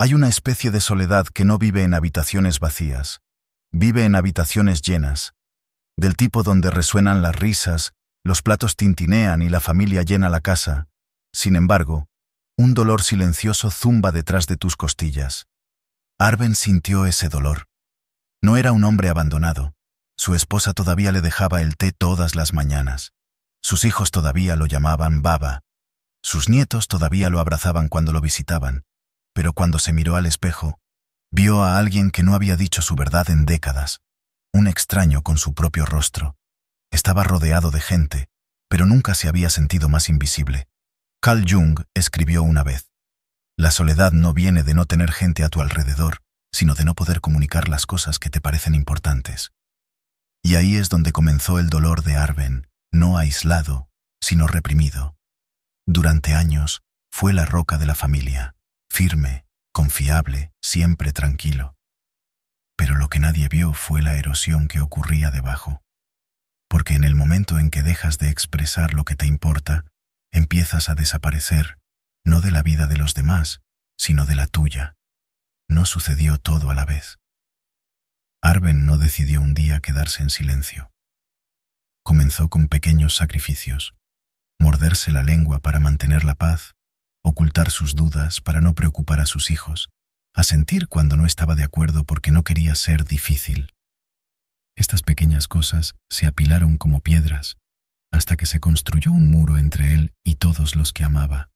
Hay una especie de soledad que no vive en habitaciones vacías, vive en habitaciones llenas, del tipo donde resuenan las risas, los platos tintinean y la familia llena la casa. Sin embargo, un dolor silencioso zumba detrás de tus costillas. Arben sintió ese dolor. No era un hombre abandonado. Su esposa todavía le dejaba el té todas las mañanas. Sus hijos todavía lo llamaban Baba. Sus nietos todavía lo abrazaban cuando lo visitaban. Pero cuando se miró al espejo, vio a alguien que no había dicho su verdad en décadas. Un extraño con su propio rostro. Estaba rodeado de gente, pero nunca se había sentido más invisible. Carl Jung escribió una vez: la soledad no viene de no tener gente a tu alrededor, sino de no poder comunicar las cosas que te parecen importantes. Y ahí es donde comenzó el dolor de Arben, no aislado, sino reprimido. Durante años fue la roca de la familia, firme, confiable, siempre tranquilo. Pero lo que nadie vio fue la erosión que ocurría debajo. Porque en el momento en que dejas de expresar lo que te importa, empiezas a desaparecer, no de la vida de los demás, sino de la tuya. No sucedió todo a la vez. Arben no decidió un día quedarse en silencio. Comenzó con pequeños sacrificios: morderse la lengua para mantener la paz, ocultar sus dudas para no preocupar a sus hijos, asentir cuando no estaba de acuerdo porque no quería ser difícil. Estas pequeñas cosas se apilaron como piedras, hasta que se construyó un muro entre él y todos los que amaba.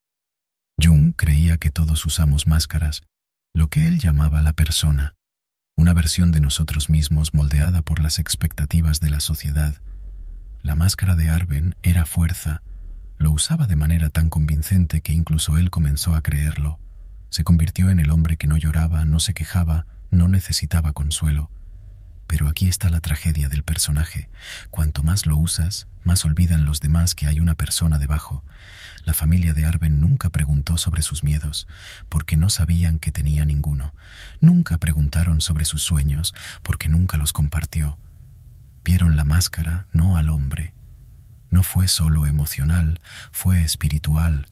Jung creía que todos usamos máscaras, lo que él llamaba la persona, una versión de nosotros mismos moldeada por las expectativas de la sociedad. La máscara de Arben era fuerza. Lo usaba de manera tan convincente que incluso él comenzó a creerlo. Se convirtió en el hombre que no lloraba, no se quejaba, no necesitaba consuelo. Pero aquí está la tragedia del personaje. Cuanto más lo usas, más olvidan los demás que hay una persona debajo. La familia de Arben nunca preguntó sobre sus miedos, porque no sabían que tenía ninguno. Nunca preguntaron sobre sus sueños, porque nunca los compartió. Vieron la máscara, no al hombre. No fue solo emocional, fue espiritual.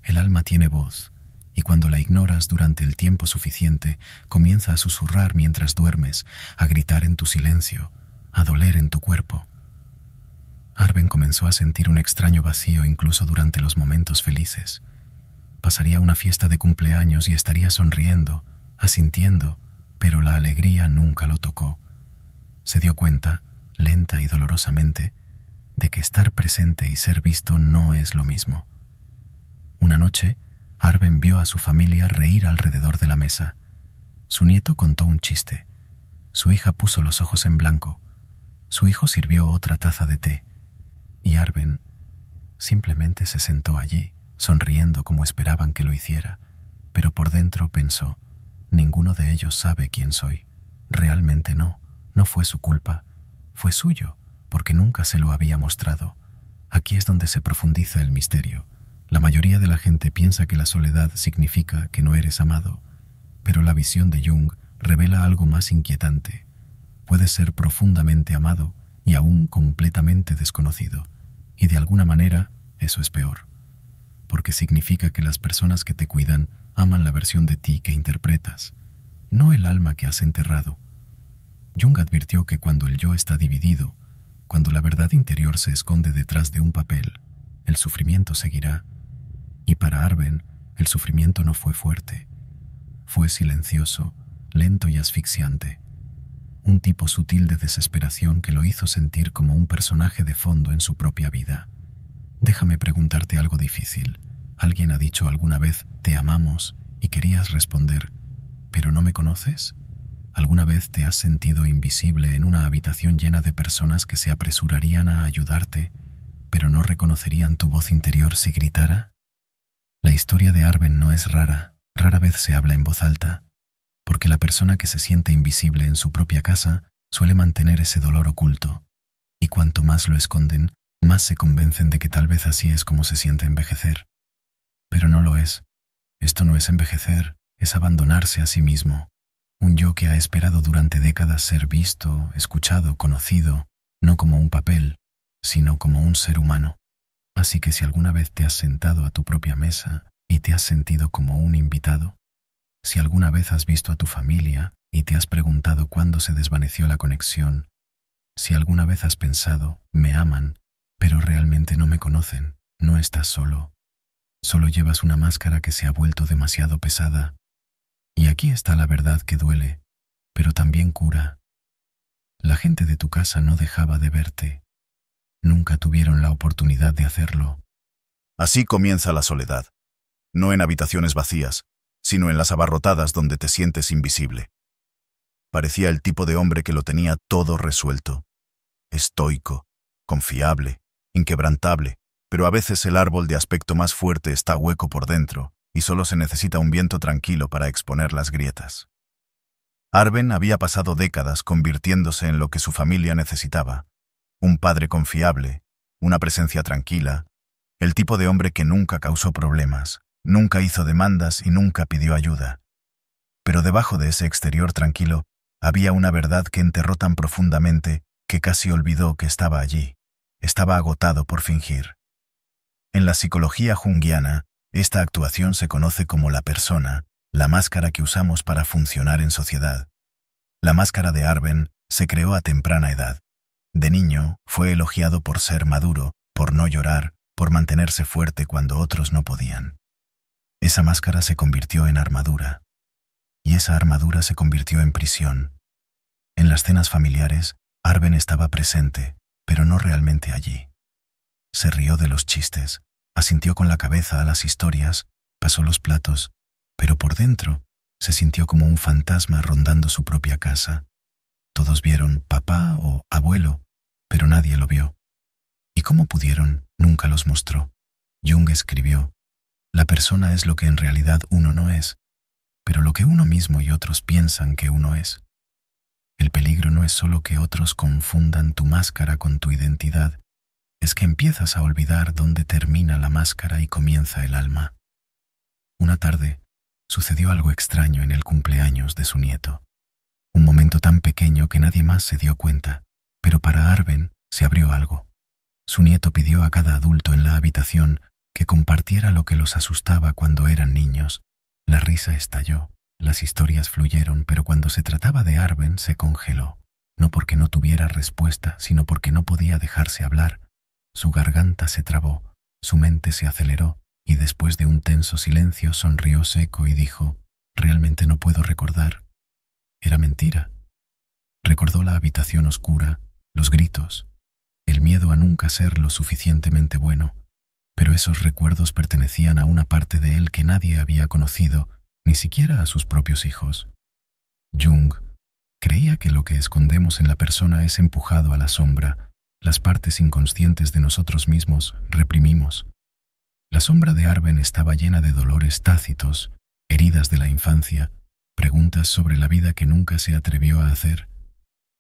El alma tiene voz, y cuando la ignoras durante el tiempo suficiente, comienza a susurrar mientras duermes, a gritar en tu silencio, a doler en tu cuerpo. Arben comenzó a sentir un extraño vacío incluso durante los momentos felices. Pasaría una fiesta de cumpleaños y estaría sonriendo, asintiendo, pero la alegría nunca lo tocó. Se dio cuenta, lenta y dolorosamente, de que estar presente y ser visto no es lo mismo. Una noche, Arben vio a su familia reír alrededor de la mesa. Su nieto contó un chiste. Su hija puso los ojos en blanco. Su hijo sirvió otra taza de té. Y Arben simplemente se sentó allí, sonriendo como esperaban que lo hiciera. Pero por dentro pensó: ninguno de ellos sabe quién soy. Realmente no fue su culpa. Fue suyo, porque nunca se lo había mostrado. Aquí es donde se profundiza el misterio. La mayoría de la gente piensa que la soledad significa que no eres amado, pero la visión de Jung revela algo más inquietante. Puedes ser profundamente amado y aún completamente desconocido, y de alguna manera eso es peor, porque significa que las personas que te cuidan aman la versión de ti que interpretas, no el alma que has enterrado. Jung advirtió que cuando el yo está dividido, cuando la verdad interior se esconde detrás de un papel, el sufrimiento seguirá. Y para Arben, el sufrimiento no fue fuerte. Fue silencioso, lento y asfixiante. Un tipo sutil de desesperación que lo hizo sentir como un personaje de fondo en su propia vida. Déjame preguntarte algo difícil. ¿Alguien ha dicho alguna vez «te amamos» y querías responder «pero no me conoces»? ¿Alguna vez te has sentido invisible en una habitación llena de personas que se apresurarían a ayudarte, pero no reconocerían tu voz interior si gritara? La historia de Arben no es rara vez se habla en voz alta, porque la persona que se siente invisible en su propia casa suele mantener ese dolor oculto, y cuanto más lo esconden, más se convencen de que tal vez así es como se siente envejecer. Pero no lo es. Esto no es envejecer, es abandonarse a sí mismo. Un yo que ha esperado durante décadas ser visto, escuchado, conocido, no como un papel, sino como un ser humano. Así que si alguna vez te has sentado a tu propia mesa y te has sentido como un invitado, Si alguna vez has visto a tu familia y te has preguntado cuándo se desvaneció la conexión, si alguna vez has pensado, me aman, pero realmente no me conocen, no estás solo. Solo llevas una máscara que se ha vuelto demasiado pesada. Y aquí está la verdad que duele, pero también cura. La gente de tu casa no dejaba de verte. Nunca tuvieron la oportunidad de hacerlo. Así comienza la soledad. No en habitaciones vacías, sino en las abarrotadas donde te sientes invisible. Parecía el tipo de hombre que lo tenía todo resuelto. Estoico, confiable, inquebrantable, pero a veces el árbol de aspecto más fuerte está hueco por dentro y solo se necesita un viento tranquilo para exponer las grietas. Arben había pasado décadas convirtiéndose en lo que su familia necesitaba. Un padre confiable, una presencia tranquila, el tipo de hombre que nunca causó problemas, nunca hizo demandas y nunca pidió ayuda. Pero debajo de ese exterior tranquilo había una verdad que enterró tan profundamente que casi olvidó que estaba allí. Estaba agotado por fingir. En la psicología junguiana, esta actuación se conoce como la persona, la máscara que usamos para funcionar en sociedad. La máscara de Arben se creó a temprana edad. De niño, fue elogiado por ser maduro, por no llorar, por mantenerse fuerte cuando otros no podían. Esa máscara se convirtió en armadura. Y esa armadura se convirtió en prisión. En las cenas familiares, Arben estaba presente, pero no realmente allí. Se rió de los chistes, asintió con la cabeza a las historias, pasó los platos, pero por dentro se sintió como un fantasma rondando su propia casa. Todos vieron papá o abuelo, pero nadie lo vio. Y cómo pudieron, nunca los mostró. Jung escribió: la persona es lo que en realidad uno no es, pero lo que uno mismo y otros piensan que uno es. El peligro no es solo que otros confundan tu máscara con tu identidad, es que empiezas a olvidar dónde termina la máscara y comienza el alma. Una tarde, sucedió algo extraño en el cumpleaños de su nieto. Un momento tan pequeño que nadie más se dio cuenta, pero para Arben se abrió algo. Su nieto pidió a cada adulto en la habitación que compartiera lo que los asustaba cuando eran niños. La risa estalló, las historias fluyeron, pero cuando se trataba de Arben se congeló, no porque no tuviera respuesta, sino porque no podía dejarse hablar. Su garganta se trabó, su mente se aceleró, y después de un tenso silencio sonrió seco y dijo: realmente no puedo recordar. Era mentira. Recordó la habitación oscura, los gritos, el miedo a nunca ser lo suficientemente bueno, pero esos recuerdos pertenecían a una parte de él que nadie había conocido, ni siquiera a sus propios hijos. Jung creía que lo que escondemos en la persona es empujado a la sombra, las partes inconscientes de nosotros mismos reprimimos. La sombra de Arben estaba llena de dolores tácitos, heridas de la infancia, preguntas sobre la vida que nunca se atrevió a hacer,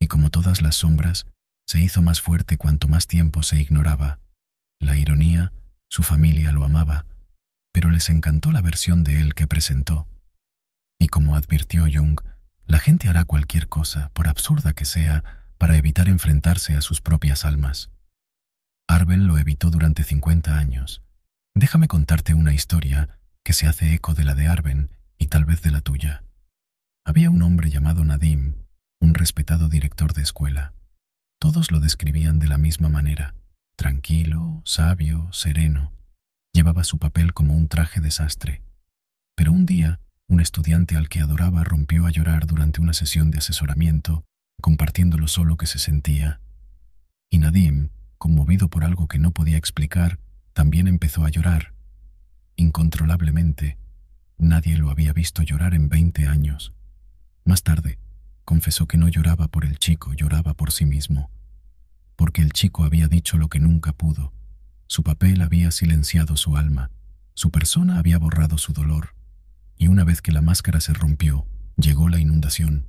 y como todas las sombras, se hizo más fuerte cuanto más tiempo se ignoraba. La ironía, su familia lo amaba, pero les encantó la versión de él que presentó. Y como advirtió Jung, la gente hará cualquier cosa, por absurda que sea, para evitar enfrentarse a sus propias almas. Arben lo evitó durante 50 años. Déjame contarte una historia que se hace eco de la de Arben y tal vez de la tuya. Había un hombre llamado Nadim, un respetado director de escuela. Todos lo describían de la misma manera: tranquilo, sabio, sereno. Llevaba su papel como un traje de sastre. Pero un día, un estudiante al que adoraba rompió a llorar durante una sesión de asesoramiento, compartiendo lo solo que se sentía. Y Nadim, conmovido por algo que no podía explicar, también empezó a llorar. Incontrolablemente. Nadie lo había visto llorar en 20 años. Más tarde, confesó que no lloraba por el chico, lloraba por sí mismo. Porque el chico había dicho lo que nunca pudo. Su papel había silenciado su alma. Su persona había borrado su dolor. Y una vez que la máscara se rompió, llegó la inundación.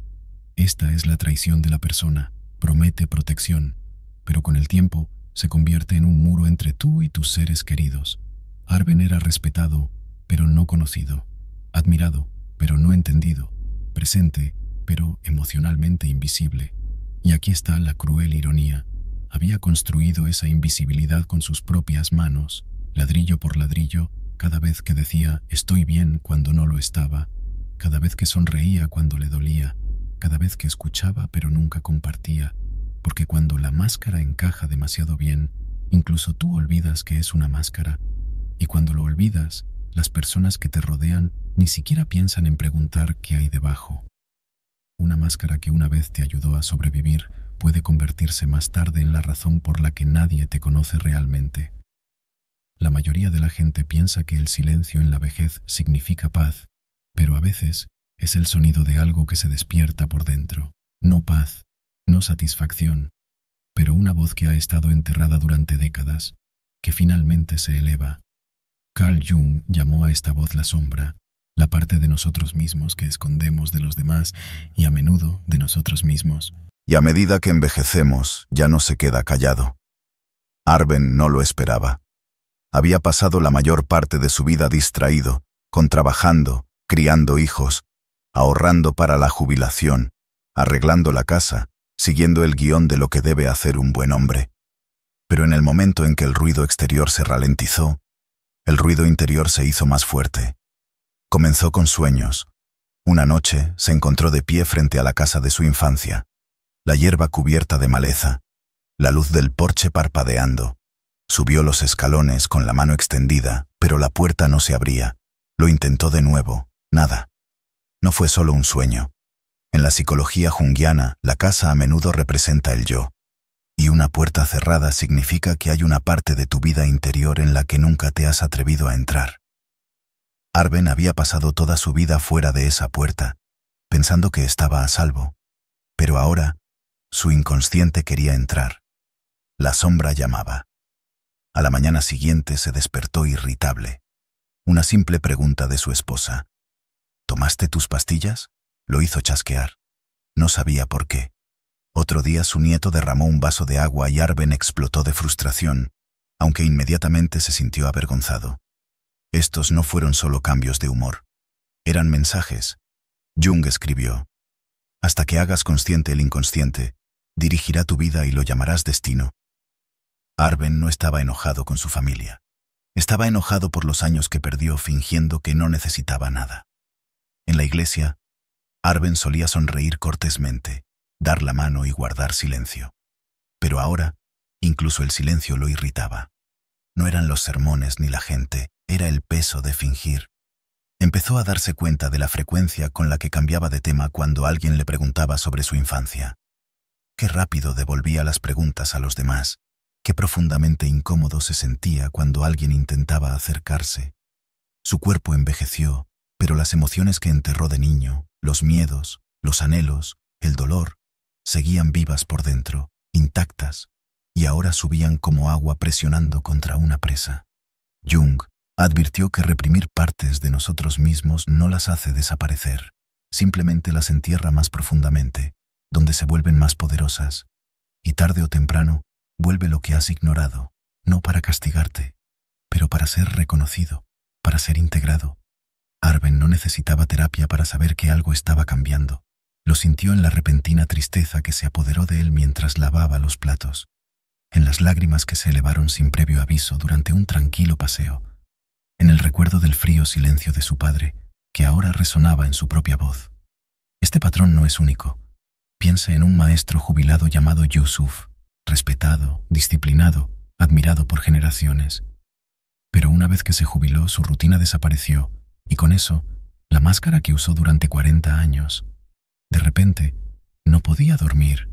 Esta es la traición de la persona. Promete protección, pero con el tiempo se convierte en un muro entre tú y tus seres queridos. Arben era respetado, pero no conocido. Admirado, pero no entendido. Presente, pero emocionalmente invisible. Y aquí está la cruel ironía. Había construido esa invisibilidad con sus propias manos, ladrillo por ladrillo, cada vez que decía «estoy bien» cuando no lo estaba. cada vez que sonreía cuando le dolía, cada vez que escuchaba pero nunca compartía, porque cuando la máscara encaja demasiado bien, incluso tú olvidas que es una máscara, y cuando lo olvidas, las personas que te rodean ni siquiera piensan en preguntar qué hay debajo. Una máscara que una vez te ayudó a sobrevivir puede convertirse más tarde en la razón por la que nadie te conoce realmente. La mayoría de la gente piensa que el silencio en la vejez significa paz, pero a veces es el sonido de algo que se despierta por dentro. No paz, no satisfacción, pero una voz que ha estado enterrada durante décadas, que finalmente se eleva. Carl Jung llamó a esta voz la sombra, la parte de nosotros mismos que escondemos de los demás y a menudo de nosotros mismos. Y a medida que envejecemos, ya no se queda callado. Arben no lo esperaba. Había pasado la mayor parte de su vida distraído, trabajando, criando hijos, ahorrando para la jubilación, arreglando la casa, siguiendo el guión de lo que debe hacer un buen hombre. Pero en el momento en que el ruido exterior se ralentizó, el ruido interior se hizo más fuerte. Comenzó con sueños. Una noche se encontró de pie frente a la casa de su infancia, la hierba cubierta de maleza, la luz del porche parpadeando. Subió los escalones con la mano extendida, pero la puerta no se abría. Lo intentó de nuevo, nada. No fue solo un sueño. En la psicología junguiana, la casa a menudo representa el yo. Y una puerta cerrada significa que hay una parte de tu vida interior en la que nunca te has atrevido a entrar. Arben había pasado toda su vida fuera de esa puerta, pensando que estaba a salvo. Pero ahora, su inconsciente quería entrar. La sombra llamaba. A la mañana siguiente se despertó irritable. Una simple pregunta de su esposa. ¿Tomaste tus pastillas? Lo hizo chasquear. No sabía por qué. Otro día su nieto derramó un vaso de agua y Arben explotó de frustración, aunque inmediatamente se sintió avergonzado. Estos no fueron solo cambios de humor. Eran mensajes. Jung escribió: hasta que hagas consciente el inconsciente, dirigirá tu vida y lo llamarás destino. Arben no estaba enojado con su familia. Estaba enojado por los años que perdió fingiendo que no necesitaba nada. En la iglesia, Arben solía sonreír cortésmente, dar la mano y guardar silencio. Pero ahora, incluso el silencio lo irritaba. No eran los sermones ni la gente, era el peso de fingir. Empezó a darse cuenta de la frecuencia con la que cambiaba de tema cuando alguien le preguntaba sobre su infancia. Qué rápido devolvía las preguntas a los demás. Qué profundamente incómodo se sentía cuando alguien intentaba acercarse. Su cuerpo envejeció, pero las emociones que enterró de niño, los miedos, los anhelos, el dolor, seguían vivas por dentro, intactas, y ahora subían como agua presionando contra una presa. Jung advirtió que reprimir partes de nosotros mismos no las hace desaparecer, simplemente las entierra más profundamente, donde se vuelven más poderosas, y tarde o temprano vuelve lo que has ignorado, no para castigarte, pero para ser reconocido, para ser integrado. Arben no necesitaba terapia para saber que algo estaba cambiando. Lo sintió en la repentina tristeza que se apoderó de él mientras lavaba los platos, en las lágrimas que se elevaron sin previo aviso durante un tranquilo paseo, en el recuerdo del frío silencio de su padre, que ahora resonaba en su propia voz. Este patrón no es único. Piense en un maestro jubilado llamado Yusuf, respetado, disciplinado, admirado por generaciones. Pero una vez que se jubiló, su rutina desapareció, y con eso, la máscara que usó durante 40 años. De repente, no podía dormir.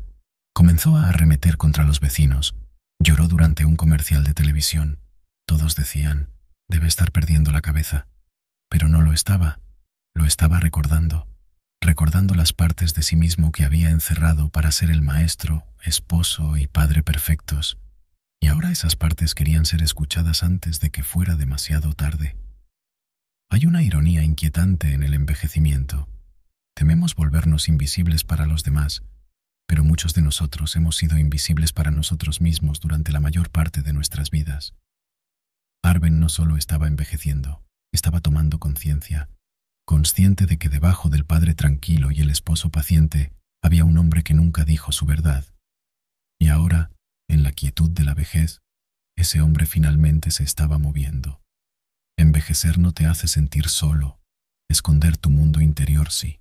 Comenzó a arremeter contra los vecinos. Lloró durante un comercial de televisión. Todos decían: debe estar perdiendo la cabeza. Pero no lo estaba. Lo estaba recordando las partes de sí mismo que había encerrado para ser el maestro, esposo y padre perfectos. Y ahora esas partes querían ser escuchadas antes de que fuera demasiado tarde. Hay una ironía inquietante en el envejecimiento. Tememos volvernos invisibles para los demás, pero muchos de nosotros hemos sido invisibles para nosotros mismos durante la mayor parte de nuestras vidas. Arben no solo estaba envejeciendo, estaba tomando conciencia, consciente de que debajo del padre tranquilo y el esposo paciente había un hombre que nunca dijo su verdad. Y ahora, en la quietud de la vejez, ese hombre finalmente se estaba moviendo. Envejecer no te hace sentir solo, Esconder tu mundo interior sí.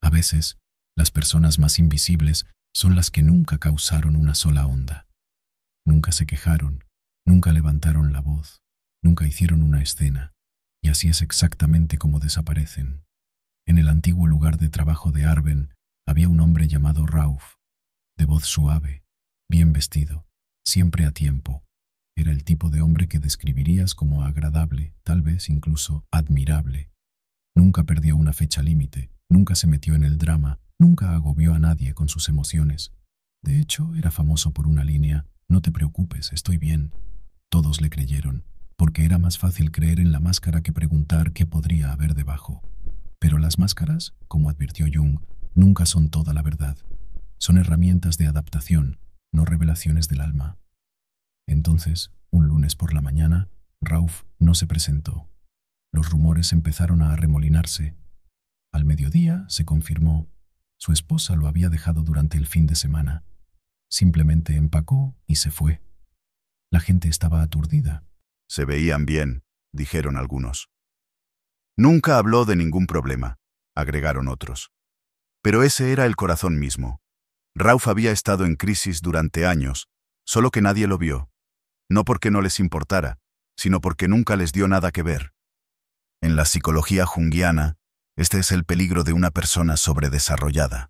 A veces, las personas más invisibles son las que nunca causaron una sola onda. Nunca se quejaron, nunca levantaron la voz, nunca hicieron una escena, y así es exactamente como desaparecen. En el antiguo lugar de trabajo de Arben había un hombre llamado Rauf, de voz suave, bien vestido, siempre a tiempo. Era el tipo de hombre que describirías como agradable, tal vez incluso admirable. Nunca perdió una fecha límite, nunca se metió en el drama, nunca agobió a nadie con sus emociones. De hecho, era famoso por una línea: no te preocupes, estoy bien. Todos le creyeron, porque era más fácil creer en la máscara que preguntar qué podría haber debajo. Pero las máscaras, como advirtió Jung, nunca son toda la verdad. Son herramientas de adaptación, no revelaciones del alma. Entonces, un lunes por la mañana, Rauf no se presentó. Los rumores empezaron a arremolinarse. Al mediodía se confirmó. Su esposa lo había dejado durante el fin de semana. Simplemente empacó y se fue. La gente estaba aturdida. Se veían bien, dijeron algunos. Nunca habló de ningún problema, agregaron otros. Pero ese era el corazón mismo. Rauf había estado en crisis durante años, solo que nadie lo vio. No porque no les importara, sino porque nunca les dio nada que ver. En la psicología junguiana, este es el peligro de una persona sobredesarrollada.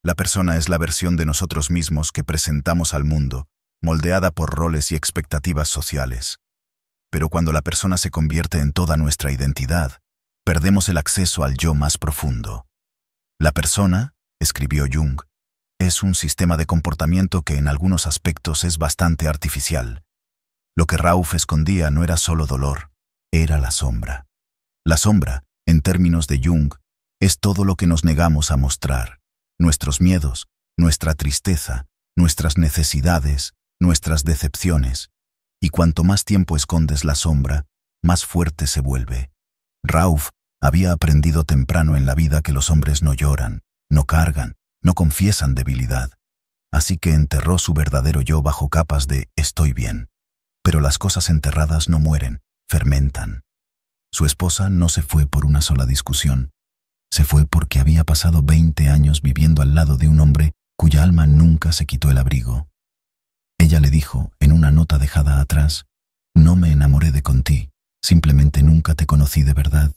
La persona es la versión de nosotros mismos que presentamos al mundo, moldeada por roles y expectativas sociales. Pero cuando la persona se convierte en toda nuestra identidad, perdemos el acceso al yo más profundo. La persona, escribió Jung, es un sistema de comportamiento que en algunos aspectos es bastante artificial. Lo que Rauf escondía no era solo dolor, era la sombra. La sombra, en términos de Jung, es todo lo que nos negamos a mostrar. Nuestros miedos, nuestra tristeza, nuestras necesidades, nuestras decepciones. Y cuanto más tiempo escondes la sombra, más fuerte se vuelve. Rauf había aprendido temprano en la vida que los hombres no lloran, no cargan, no confiesan debilidad. Así que enterró su verdadero yo bajo capas de «estoy bien». Pero las cosas enterradas no mueren, fermentan. Su esposa no se fue por una sola discusión. Se fue porque había pasado 20 años viviendo al lado de un hombre cuya alma nunca se quitó el abrigo. Ella le dijo, en una nota dejada atrás: «No me enamoré de Conti, simplemente nunca te conocí de verdad».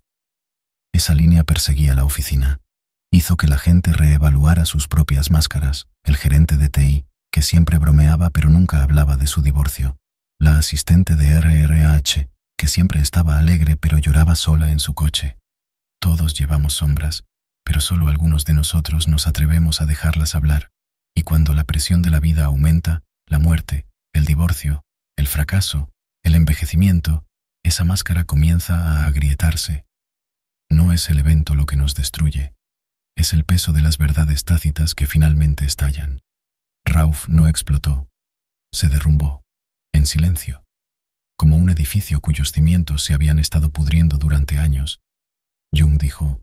Esa línea perseguía la oficina. Hizo que la gente reevaluara sus propias máscaras. El gerente de TI, que siempre bromeaba pero nunca hablaba de su divorcio. La asistente de RRH, que siempre estaba alegre pero lloraba sola en su coche. Todos llevamos sombras, pero solo algunos de nosotros nos atrevemos a dejarlas hablar. Y cuando la presión de la vida aumenta, la muerte, el divorcio, el fracaso, el envejecimiento, esa máscara comienza a agrietarse. No es el evento lo que nos destruye, es el peso de las verdades tácitas que finalmente estallan. Rauf no explotó, se derrumbó, en silencio, como un edificio cuyos cimientos se habían estado pudriendo durante años. Jung dijo: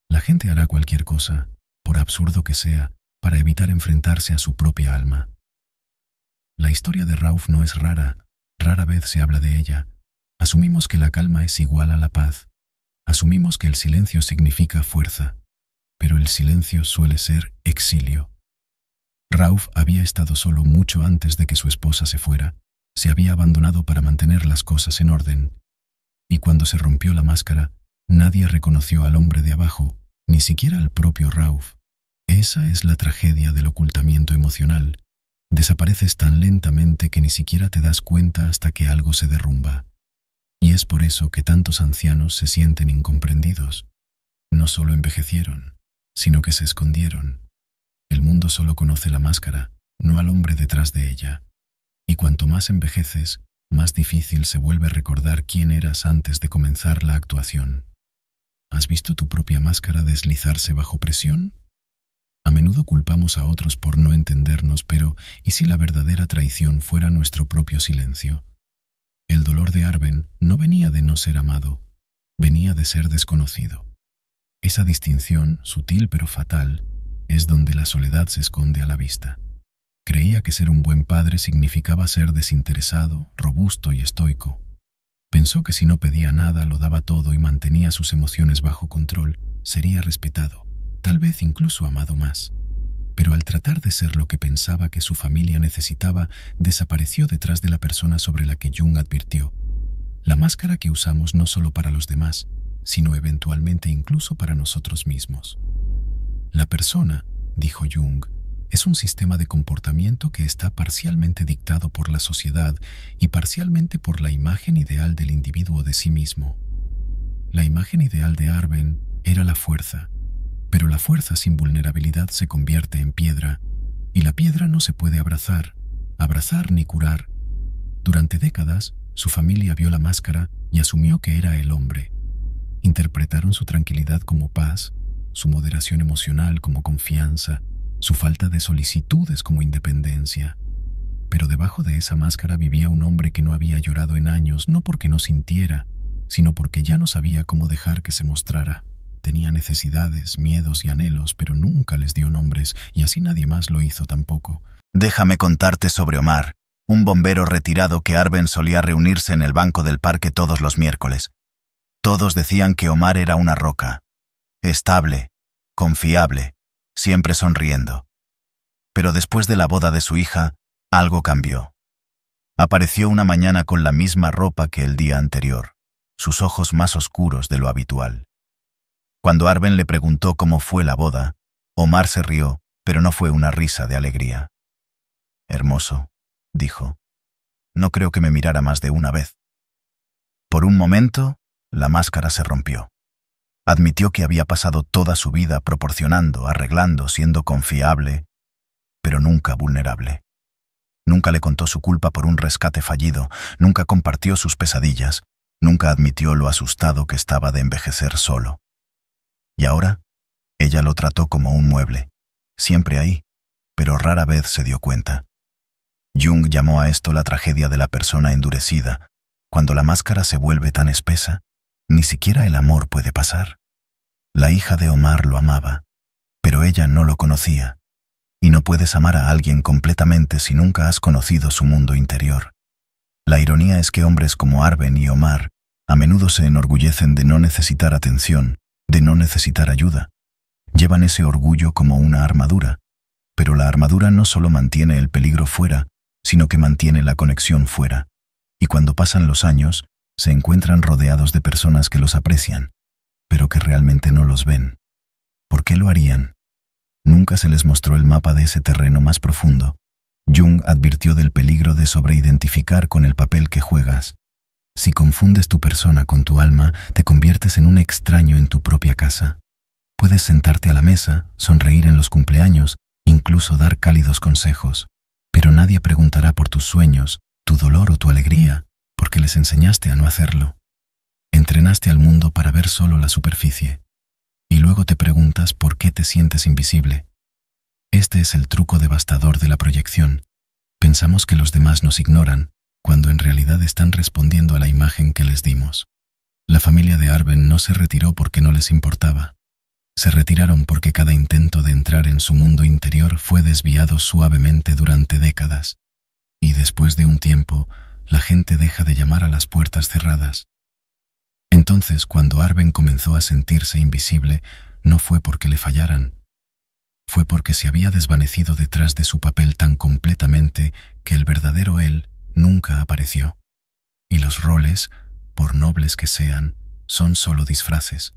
«La gente hará cualquier cosa, por absurdo que sea, para evitar enfrentarse a su propia alma». La historia de Rauf no es rara vez se habla de ella. Asumimos que la calma es igual a la paz. Asumimos que el silencio significa fuerza, pero el silencio suele ser exilio. Rauf había estado solo mucho antes de que su esposa se fuera. Se había abandonado para mantener las cosas en orden. Y cuando se rompió la máscara, nadie reconoció al hombre de abajo, ni siquiera al propio Rauf. Esa es la tragedia del ocultamiento emocional. Desapareces tan lentamente que ni siquiera te das cuenta hasta que algo se derrumba. Y es por eso que tantos ancianos se sienten incomprendidos. No solo envejecieron, sino que se escondieron. El mundo solo conoce la máscara, no al hombre detrás de ella. Y cuanto más envejeces, más difícil se vuelve recordar quién eras antes de comenzar la actuación. ¿Has visto tu propia máscara deslizarse bajo presión? A menudo culpamos a otros por no entendernos, pero ¿y si la verdadera traición fuera nuestro propio silencio? El dolor de Arben no venía de no ser amado, venía de ser desconocido. Esa distinción, sutil pero fatal, es donde la soledad se esconde a la vista. Creía que ser un buen padre significaba ser desinteresado, robusto y estoico. Pensó que si no pedía nada, lo daba todo y mantenía sus emociones bajo control, sería respetado, tal vez incluso amado más. Pero al tratar de ser lo que pensaba que su familia necesitaba, desapareció detrás de la persona sobre la que Jung advirtió: la máscara que usamos no solo para los demás, sino eventualmente incluso para nosotros mismos. La persona, dijo Jung, es un sistema de comportamiento que está parcialmente dictado por la sociedad y parcialmente por la imagen ideal del individuo de sí mismo. La imagen ideal de Arben era la fuerza, pero la fuerza sin vulnerabilidad se convierte en piedra, y la piedra no se puede abrazar ni curar. Durante décadas, su familia vio la máscara y asumió que era el hombre. Interpretaron su tranquilidad como paz, su moderación emocional como confianza, su falta de solicitudes como independencia. Pero debajo de esa máscara vivía un hombre que no había llorado en años, no porque no sintiera, sino porque ya no sabía cómo dejar que se mostrara. Tenía necesidades, miedos y anhelos, pero nunca les dio nombres, y así nadie más lo hizo tampoco. Déjame contarte sobre Omar, un bombero retirado que Arben solía reunirse en el banco del parque todos los miércoles. Todos decían que Omar era una roca, estable, confiable, siempre sonriendo. Pero después de la boda de su hija, algo cambió. Apareció una mañana con la misma ropa que el día anterior, sus ojos más oscuros de lo habitual. Cuando Arben le preguntó cómo fue la boda, Omar se rió, pero no fue una risa de alegría. «Hermoso», dijo. «No creo que me mirara más de una vez». Por un momento, la máscara se rompió. Admitió que había pasado toda su vida proporcionando, arreglando, siendo confiable, pero nunca vulnerable. Nunca le contó su culpa por un rescate fallido, nunca compartió sus pesadillas, nunca admitió lo asustado que estaba de envejecer solo. Y ahora, ella lo trató como un mueble, siempre ahí, pero rara vez se dio cuenta. Jung llamó a esto la tragedia de la persona endurecida. Cuando la máscara se vuelve tan espesa, ni siquiera el amor puede pasar. La hija de Omar lo amaba, pero ella no lo conocía. Y no puedes amar a alguien completamente si nunca has conocido su mundo interior. La ironía es que hombres como Arben y Omar a menudo se enorgullecen de no necesitar atención, de no necesitar ayuda. Llevan ese orgullo como una armadura, pero la armadura no solo mantiene el peligro fuera, sino que mantiene la conexión fuera. Y cuando pasan los años, se encuentran rodeados de personas que los aprecian, pero que realmente no los ven. ¿Por qué lo harían? Nunca se les mostró el mapa de ese terreno más profundo. Jung advirtió del peligro de sobreidentificar con el papel que juegas. Si confundes tu persona con tu alma, te conviertes en un extraño en tu propia casa. Puedes sentarte a la mesa, sonreír en los cumpleaños, incluso dar cálidos consejos, pero nadie preguntará por tus sueños, tu dolor o tu alegría, porque les enseñaste a no hacerlo. Entrenaste al mundo para ver solo la superficie. Y luego te preguntas por qué te sientes invisible. Este es el truco devastador de la proyección. Pensamos que los demás nos ignoran, cuando en realidad están respondiendo a la imagen que les dimos. La familia de Arben no se retiró porque no les importaba. Se retiraron porque cada intento de entrar en su mundo interior fue desviado suavemente durante décadas. Y después de un tiempo, la gente deja de llamar a las puertas cerradas. Entonces, cuando Arben comenzó a sentirse invisible, no fue porque le fallaran. Fue porque se había desvanecido detrás de su papel tan completamente que el verdadero él nunca apareció. Y los roles, por nobles que sean, son solo disfraces.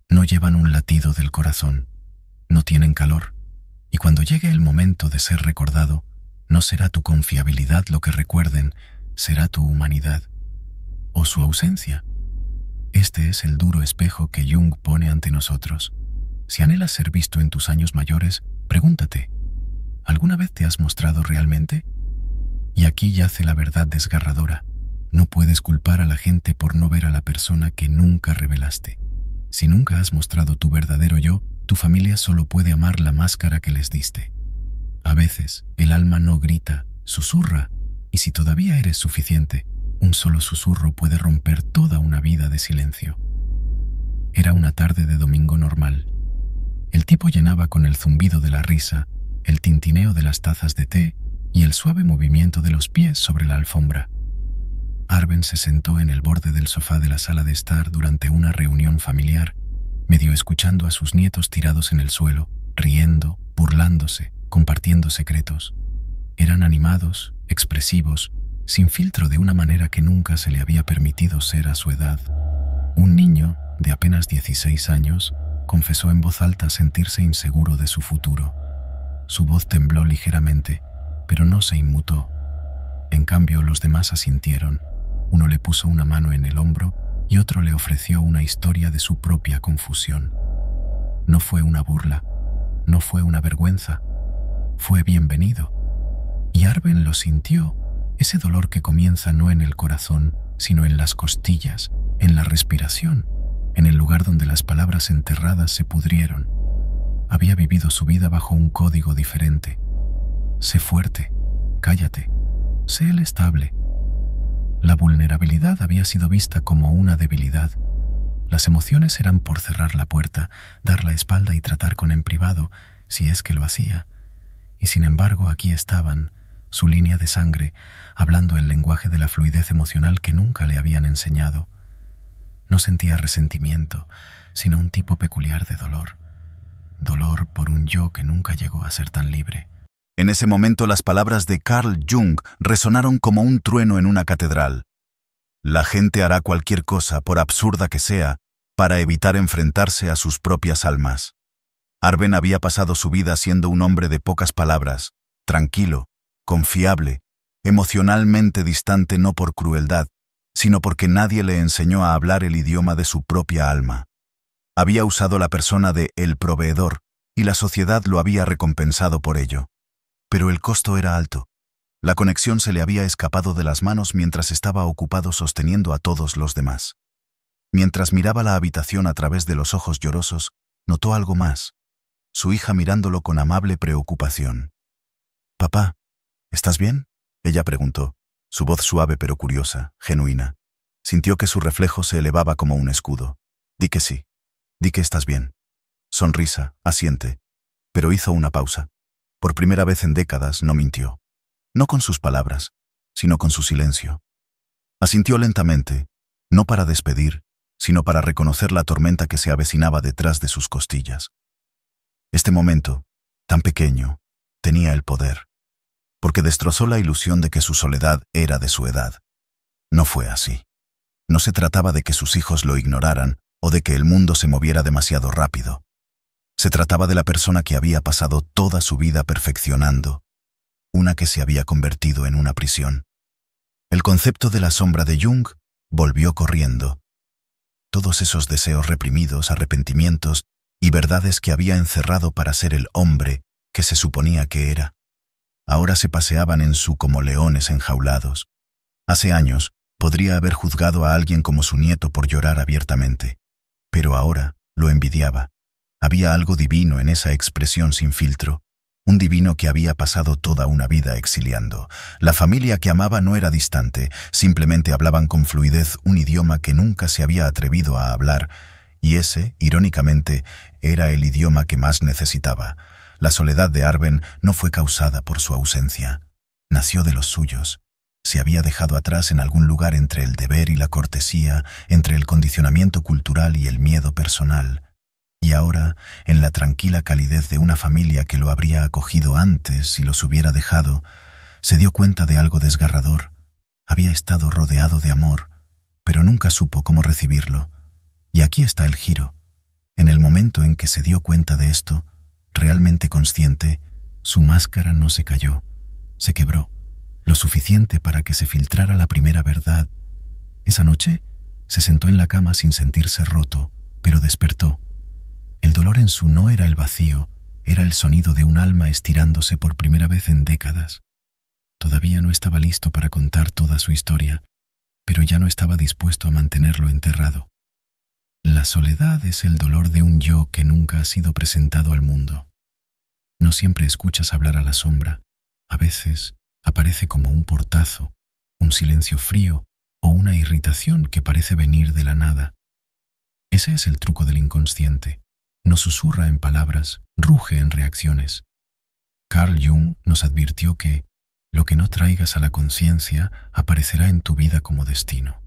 No llevan un latido del corazón, no tienen calor, y cuando llegue el momento de ser recordado, no será tu confiabilidad lo que recuerden, será tu humanidad, o su ausencia. Este es el duro espejo que Jung pone ante nosotros. Si anhelas ser visto en tus años mayores, pregúntate, ¿alguna vez te has mostrado realmente? Y aquí yace la verdad desgarradora. No puedes culpar a la gente por no ver a la persona que nunca revelaste. Si nunca has mostrado tu verdadero yo, tu familia solo puede amar la máscara que les diste. A veces, el alma no grita, susurra, y si todavía eres suficiente, un solo susurro puede romper toda una vida de silencio. Era una tarde de domingo normal. El tipo llenaba con el zumbido de la risa, el tintineo de las tazas de té y el suave movimiento de los pies sobre la alfombra. Arben se sentó en el borde del sofá de la sala de estar durante una reunión familiar, medio escuchando a sus nietos tirados en el suelo, riendo, burlándose, compartiendo secretos. Eran animados, expresivos, sin filtro de una manera que nunca se le había permitido ser a su edad. Un niño, de apenas 16 años, confesó en voz alta sentirse inseguro de su futuro. Su voz tembló ligeramente, pero no se inmutó. En cambio, los demás asintieron. Uno le puso una mano en el hombro y otro le ofreció una historia de su propia confusión. No fue una burla, no fue una vergüenza, fue bienvenido. Y Arben lo sintió, ese dolor que comienza no en el corazón, sino en las costillas, en la respiración, en el lugar donde las palabras enterradas se pudrieron. Había vivido su vida bajo un código diferente. Sé fuerte, cállate, sé el estable. La vulnerabilidad había sido vista como una debilidad. Las emociones eran por cerrar la puerta, dar la espalda y tratar con en privado, si es que lo hacía. Y sin embargo, aquí estaban, su línea de sangre, hablando el lenguaje de la fluidez emocional que nunca le habían enseñado. No sentía resentimiento, sino un tipo peculiar de dolor. Dolor por un yo que nunca llegó a ser tan libre. En ese momento las palabras de Carl Jung resonaron como un trueno en una catedral. La gente hará cualquier cosa, por absurda que sea, para evitar enfrentarse a sus propias almas. Arben había pasado su vida siendo un hombre de pocas palabras, tranquilo, confiable, emocionalmente distante no por crueldad, sino porque nadie le enseñó a hablar el idioma de su propia alma. Había usado la persona de el proveedor, y la sociedad lo había recompensado por ello. Pero el costo era alto. La conexión se le había escapado de las manos mientras estaba ocupado sosteniendo a todos los demás. Mientras miraba la habitación a través de los ojos llorosos, notó algo más. Su hija mirándolo con amable preocupación. «Papá, ¿estás bien?», ella preguntó, su voz suave pero curiosa, genuina. Sintió que su reflejo se elevaba como un escudo. «Di que sí. Di que estás bien». Sonrisa, asiente. Pero hizo una pausa. Por primera vez en décadas no mintió. No con sus palabras, sino con su silencio. Asintió lentamente, no para despedir, sino para reconocer la tormenta que se avecinaba detrás de sus costillas. Este momento, tan pequeño, tenía el poder, porque destrozó la ilusión de que su soledad era de su edad. No fue así. No se trataba de que sus hijos lo ignoraran o de que el mundo se moviera demasiado rápido. Se trataba de la persona que había pasado toda su vida perfeccionando, una que se había convertido en una prisión. El concepto de la sombra de Jung volvió corriendo. Todos esos deseos reprimidos, arrepentimientos y verdades que había encerrado para ser el hombre que se suponía que era, ahora se paseaban en su como leones enjaulados. Hace años podría haber juzgado a alguien como su nieto por llorar abiertamente, pero ahora lo envidiaba. Había algo divino en esa expresión sin filtro, un divino que había pasado toda una vida exiliando. La familia que amaba no era distante, simplemente hablaban con fluidez un idioma que nunca se había atrevido a hablar, y ese, irónicamente, era el idioma que más necesitaba. La soledad de Arben no fue causada por su ausencia. Nació de los suyos. Se había dejado atrás en algún lugar entre el deber y la cortesía, entre el condicionamiento cultural y el miedo personal. Y ahora, en la tranquila calidez de una familia que lo habría acogido antes si los hubiera dejado, se dio cuenta de algo desgarrador. Había estado rodeado de amor, pero nunca supo cómo recibirlo. Y aquí está el giro. En el momento en que se dio cuenta de esto, realmente consciente, su máscara no se cayó, se quebró, lo suficiente para que se filtrara la primera verdad. Esa noche, se sentó en la cama sin sentirse roto, pero despertó. El dolor en su no era el vacío, era el sonido de un alma estirándose por primera vez en décadas. Todavía no estaba listo para contar toda su historia, pero ya no estaba dispuesto a mantenerlo enterrado. La soledad es el dolor de un yo que nunca ha sido presentado al mundo. No siempre escuchas hablar a la sombra. A veces aparece como un portazo, un silencio frío o una irritación que parece venir de la nada. Ese es el truco del inconsciente. No susurra en palabras, ruge en reacciones. Carl Jung nos advirtió que, Lo que no traigas a la conciencia aparecerá en tu vida como destino.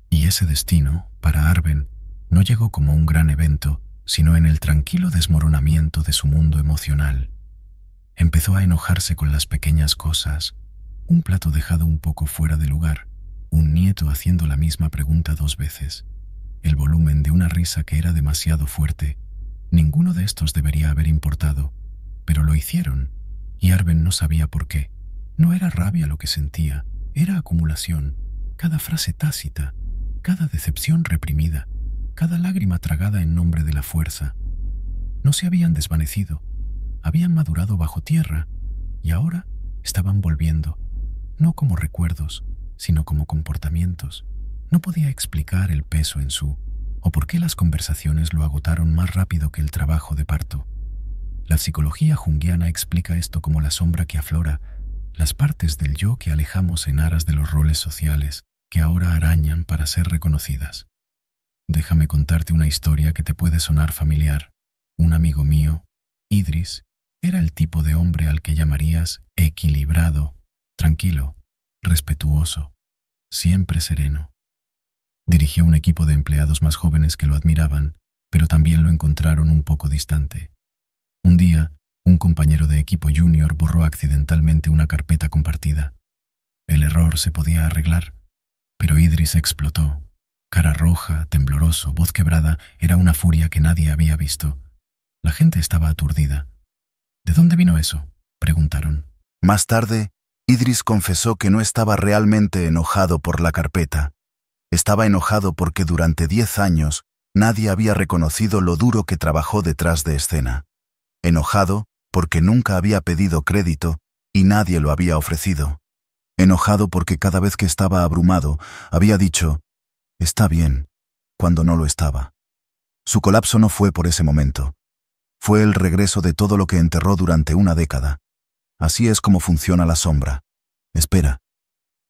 Y ese destino, para Arben, no llegó como un gran evento, sino en el tranquilo desmoronamiento de su mundo emocional. Empezó a enojarse con las pequeñas cosas, un plato dejado un poco fuera de lugar, un nieto haciendo la misma pregunta 2 veces, el volumen de una risa que era demasiado fuerte. Ninguno de estos debería haber importado, pero lo hicieron, y Arben no sabía por qué. No era rabia lo que sentía, era acumulación, cada frase tácita, cada decepción reprimida, cada lágrima tragada en nombre de la fuerza. No se habían desvanecido, habían madurado bajo tierra, y ahora estaban volviendo, no como recuerdos, sino como comportamientos. No podía explicar el peso en su, o por qué las conversaciones lo agotaron más rápido que el trabajo de parto. La psicología junguiana explica esto como la sombra que aflora, las partes del yo que alejamos en aras de los roles sociales, que ahora arañan para ser reconocidas. Déjame contarte una historia que te puede sonar familiar. Un amigo mío, Idris, era el tipo de hombre al que llamarías equilibrado, tranquilo, respetuoso, siempre sereno. Dirigió un equipo de empleados más jóvenes que lo admiraban, pero también lo encontraron un poco distante. Un día, un compañero de equipo junior borró accidentalmente una carpeta compartida. El error se podía arreglar, pero Idris explotó. Cara roja, tembloroso, voz quebrada, era una furia que nadie había visto. La gente estaba aturdida. ¿De dónde vino eso?, preguntaron. Más tarde, Idris confesó que no estaba realmente enojado por la carpeta. Estaba enojado porque durante 10 años nadie había reconocido lo duro que trabajó detrás de escena. Enojado porque nunca había pedido crédito y nadie lo había ofrecido. Enojado porque cada vez que estaba abrumado había dicho, «Está bien», cuando no lo estaba. Su colapso no fue por ese momento. Fue el regreso de todo lo que enterró durante una década. Así es como funciona la sombra. Espera.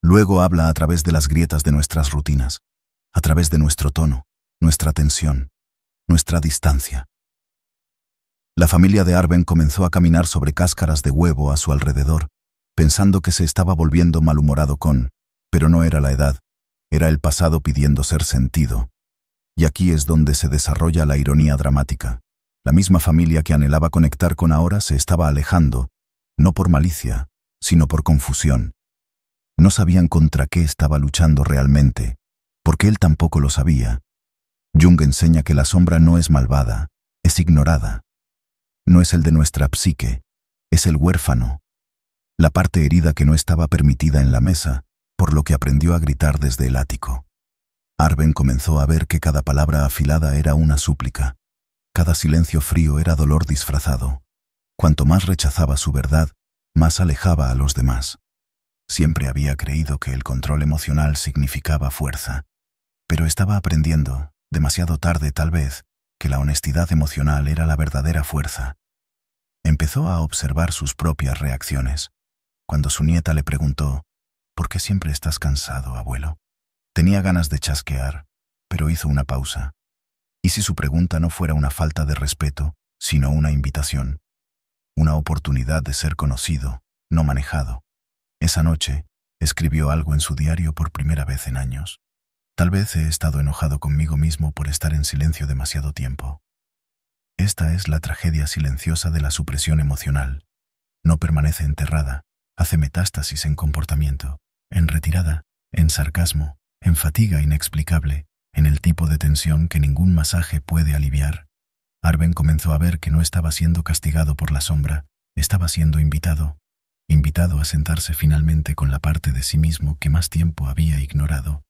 Luego habla a través de las grietas de nuestras rutinas, a través de nuestro tono, nuestra tensión, nuestra distancia. La familia de Arben comenzó a caminar sobre cáscaras de huevo a su alrededor, pensando que se estaba volviendo malhumorado pero no era la edad, era el pasado pidiendo ser sentido. Y aquí es donde se desarrolla la ironía dramática. La misma familia que anhelaba conectar con ahora se estaba alejando, no por malicia, sino por confusión. No sabían contra qué estaba luchando realmente, porque él tampoco lo sabía. Jung enseña que la sombra no es malvada, es ignorada. No es el de nuestra psique, es el huérfano. La parte herida que no estaba permitida en la mesa, por lo que aprendió a gritar desde el ático. Arben comenzó a ver que cada palabra afilada era una súplica. Cada silencio frío era dolor disfrazado. Cuanto más rechazaba su verdad, más alejaba a los demás. Siempre había creído que el control emocional significaba fuerza, pero estaba aprendiendo, demasiado tarde tal vez, que la honestidad emocional era la verdadera fuerza. Empezó a observar sus propias reacciones. Cuando su nieta le preguntó, «¿Por qué siempre estás cansado, abuelo?», tenía ganas de chasquear, pero hizo una pausa. ¿Y si su pregunta no fuera una falta de respeto, sino una invitación? Una oportunidad de ser conocido, no manejado. Esa noche, escribió algo en su diario por primera vez en años. Tal vez he estado enojado conmigo mismo por estar en silencio demasiado tiempo. Esta es la tragedia silenciosa de la supresión emocional. No permanece enterrada, hace metástasis en comportamiento, en retirada, en sarcasmo, en fatiga inexplicable, en el tipo de tensión que ningún masaje puede aliviar. Arben comenzó a ver que no estaba siendo castigado por la sombra, estaba siendo invitado a sentarse finalmente con la parte de sí mismo que más tiempo había ignorado.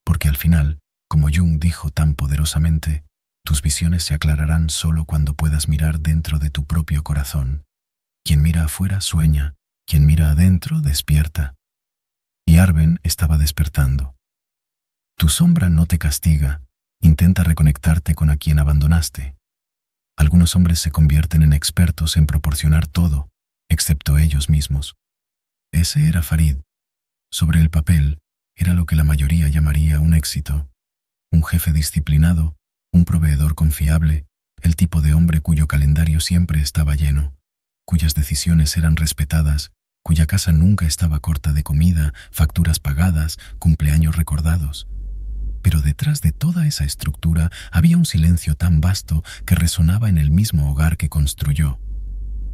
Porque al final, como Jung dijo tan poderosamente, tus visiones se aclararán solo cuando puedas mirar dentro de tu propio corazón. Quien mira afuera sueña, quien mira adentro despierta. Y Arben estaba despertando. Tu sombra no te castiga, intenta reconectarte con a quien abandonaste. Algunos hombres se convierten en expertos en proporcionar todo, excepto ellos mismos. Ese era Farid. Sobre el papel, era lo que la mayoría llamaría un éxito. Un jefe disciplinado, un proveedor confiable, el tipo de hombre cuyo calendario siempre estaba lleno, cuyas decisiones eran respetadas, cuya casa nunca estaba corta de comida, facturas pagadas, cumpleaños recordados. Pero detrás de toda esa estructura había un silencio tan vasto que resonaba en el mismo hogar que construyó.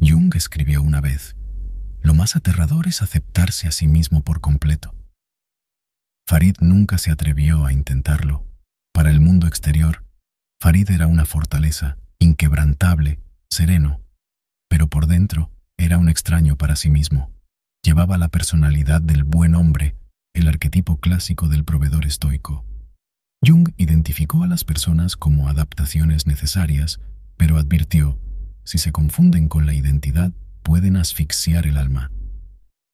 Jung escribió una vez: «Lo más aterrador es aceptarse a sí mismo por completo». Farid nunca se atrevió a intentarlo. Para el mundo exterior, Farid era una fortaleza, inquebrantable, sereno. Pero por dentro era un extraño para sí mismo. Llevaba la personalidad del buen hombre, el arquetipo clásico del proveedor estoico. Jung identificó a las personas como adaptaciones necesarias, pero advirtió: si se confunden con la identidad, pueden asfixiar el alma.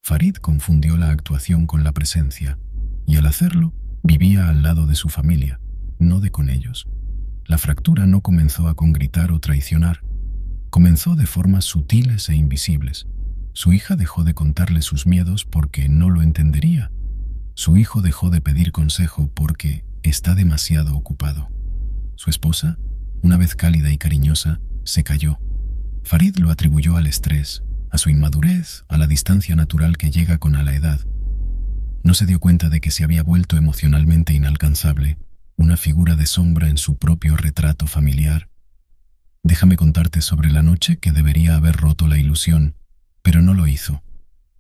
Farid confundió la actuación con la presencia, y al hacerlo, vivía al lado de su familia, no de con ellos. La fractura no comenzó a con gritar o traicionar. Comenzó de formas sutiles e invisibles. Su hija dejó de contarle sus miedos porque no lo entendería. Su hijo dejó de pedir consejo porque está demasiado ocupado. Su esposa, una vez cálida y cariñosa, se cayó. Farid lo atribuyó al estrés, a su inmadurez, a la distancia natural que llega con la edad. No se dio cuenta de que se había vuelto emocionalmente inalcanzable, una figura de sombra en su propio retrato familiar. Déjame contarte sobre la noche que debería haber roto la ilusión, pero no lo hizo.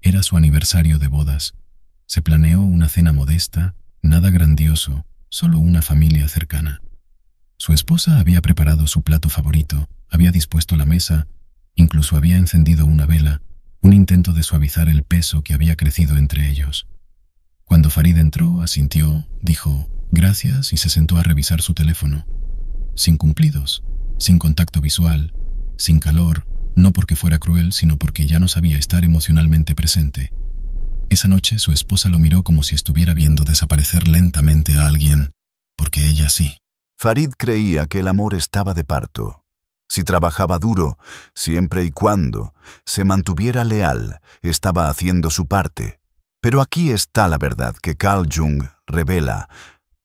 Era su aniversario de bodas. Se planeó una cena modesta, nada grandioso, solo una familia cercana. Su esposa había preparado su plato favorito, había dispuesto la mesa, incluso había encendido una vela, un intento de suavizar el peso que había crecido entre ellos. Cuando Farid entró, asintió, dijo gracias y se sentó a revisar su teléfono. Sin cumplidos, sin contacto visual, sin calor, no porque fuera cruel, sino porque ya no sabía estar emocionalmente presente. Esa noche su esposa lo miró como si estuviera viendo desaparecer lentamente a alguien, porque ella sí. Farid creía que el amor estaba de parto. Si trabajaba duro, siempre y cuando se mantuviera leal, estaba haciendo su parte. Pero aquí está la verdad que Carl Jung revela: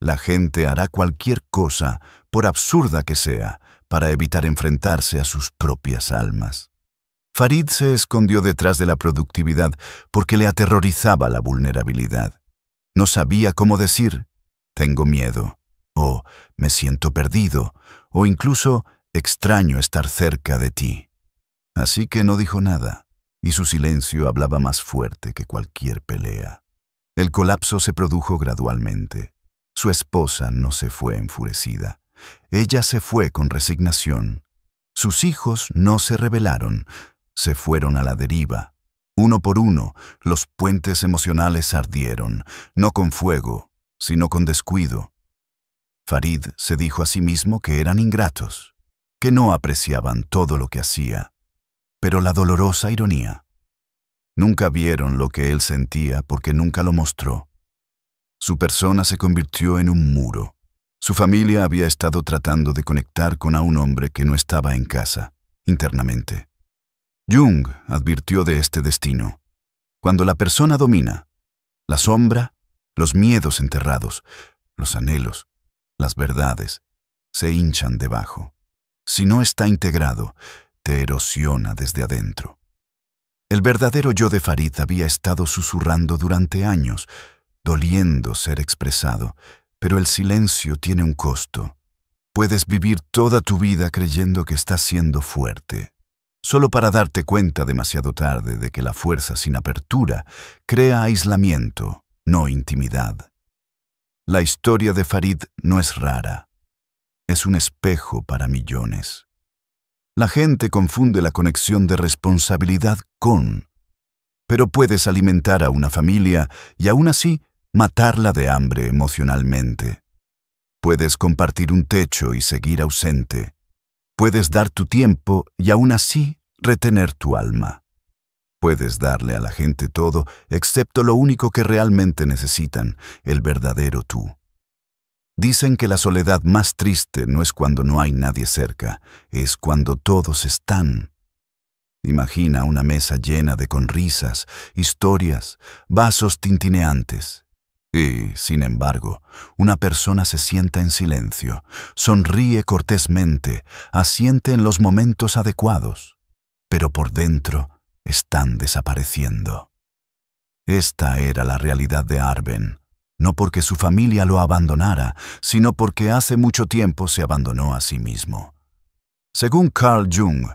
la gente hará cualquier cosa, por absurda que sea, para evitar enfrentarse a sus propias almas. Farid se escondió detrás de la productividad porque le aterrorizaba la vulnerabilidad. No sabía cómo decir «tengo miedo», o «me siento perdido», o incluso «extraño estar cerca de ti». Así que no dijo nada, y su silencio hablaba más fuerte que cualquier pelea. El colapso se produjo gradualmente. Su esposa no se fue enfurecida. Ella se fue con resignación. Sus hijos no se rebelaron, se fueron a la deriva. Uno por uno, los puentes emocionales ardieron, no con fuego, sino con descuido. Farid se dijo a sí mismo que eran ingratos, que no apreciaban todo lo que hacía. Pero la dolorosa ironía: nunca vieron lo que él sentía porque nunca lo mostró. Su persona se convirtió en un muro. Su familia había estado tratando de conectar con un hombre que no estaba en casa, internamente. Jung advirtió de este destino. Cuando la persona domina, la sombra, los miedos enterrados, los anhelos, las verdades, se hinchan debajo. Si no está integrado, te erosiona desde adentro. El verdadero yo de Farid había estado susurrando durante años, doliendo ser expresado, pero el silencio tiene un costo. Puedes vivir toda tu vida creyendo que estás siendo fuerte, solo para darte cuenta demasiado tarde de que la fuerza sin apertura crea aislamiento, no intimidad. La historia de Farid no es rara. Es un espejo para millones. La gente confunde la conexión de responsabilidad con, pero puedes alimentar a una familia y aún así matarla de hambre emocionalmente. Puedes compartir un techo y seguir ausente. Puedes dar tu tiempo y aún así retener tu alma. Puedes darle a la gente todo excepto lo único que realmente necesitan, el verdadero tú. Dicen que la soledad más triste no es cuando no hay nadie cerca, es cuando todos están. Imagina una mesa llena de sonrisas, historias, vasos tintineantes. Y, sin embargo, una persona se sienta en silencio, sonríe cortésmente, asiente en los momentos adecuados, pero por dentro están desapareciendo. Esta era la realidad de Arben, no porque su familia lo abandonara, sino porque hace mucho tiempo se abandonó a sí mismo. Según Carl Jung,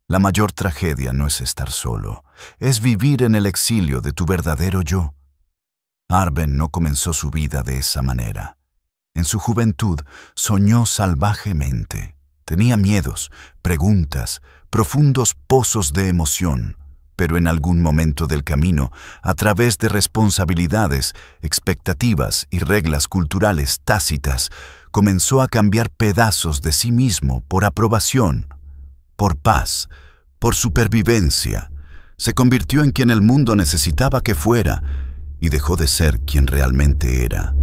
la mayor tragedia no es estar solo, es vivir en el exilio de tu verdadero yo. Arben no comenzó su vida de esa manera. En su juventud soñó salvajemente. Tenía miedos, preguntas, profundos pozos de emoción, pero en algún momento del camino, a través de responsabilidades, expectativas y reglas culturales tácitas, comenzó a cambiar pedazos de sí mismo por aprobación, por paz, por supervivencia. Se convirtió en quien el mundo necesitaba que fuera y dejó de ser quien realmente era.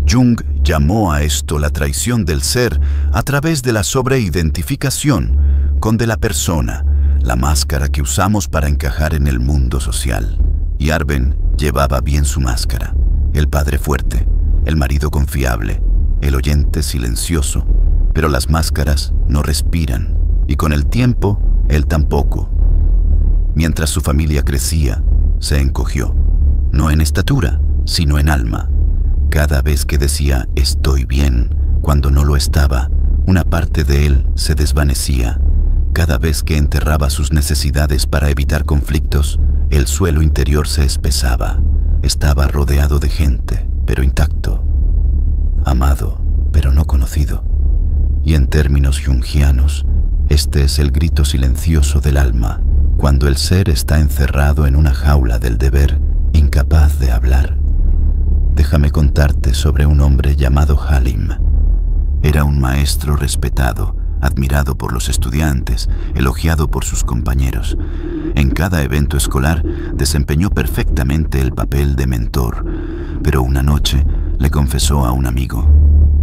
Jung llamó a esto la traición del ser a través de la sobreidentificación con de la persona, la máscara que usamos para encajar en el mundo social. Y Arben llevaba bien su máscara: el padre fuerte, el marido confiable, el oyente silencioso. Pero las máscaras no respiran, y con el tiempo, él tampoco. Mientras su familia crecía, se encogió, no en estatura, sino en alma. Cada vez que decía «estoy bien», cuando no lo estaba, una parte de él se desvanecía. Cada vez que enterraba sus necesidades para evitar conflictos, el suelo interior se espesaba. Estaba rodeado de gente, pero intacto. Amado, pero no conocido. Y en términos jungianos, este es el grito silencioso del alma, cuando el ser está encerrado en una jaula del deber, incapaz de hablar. Déjame contarte sobre un hombre llamado Halim. Era un maestro respetado, admirado por los estudiantes, elogiado por sus compañeros. En cada evento escolar desempeñó perfectamente el papel de mentor, pero una noche le confesó a un amigo: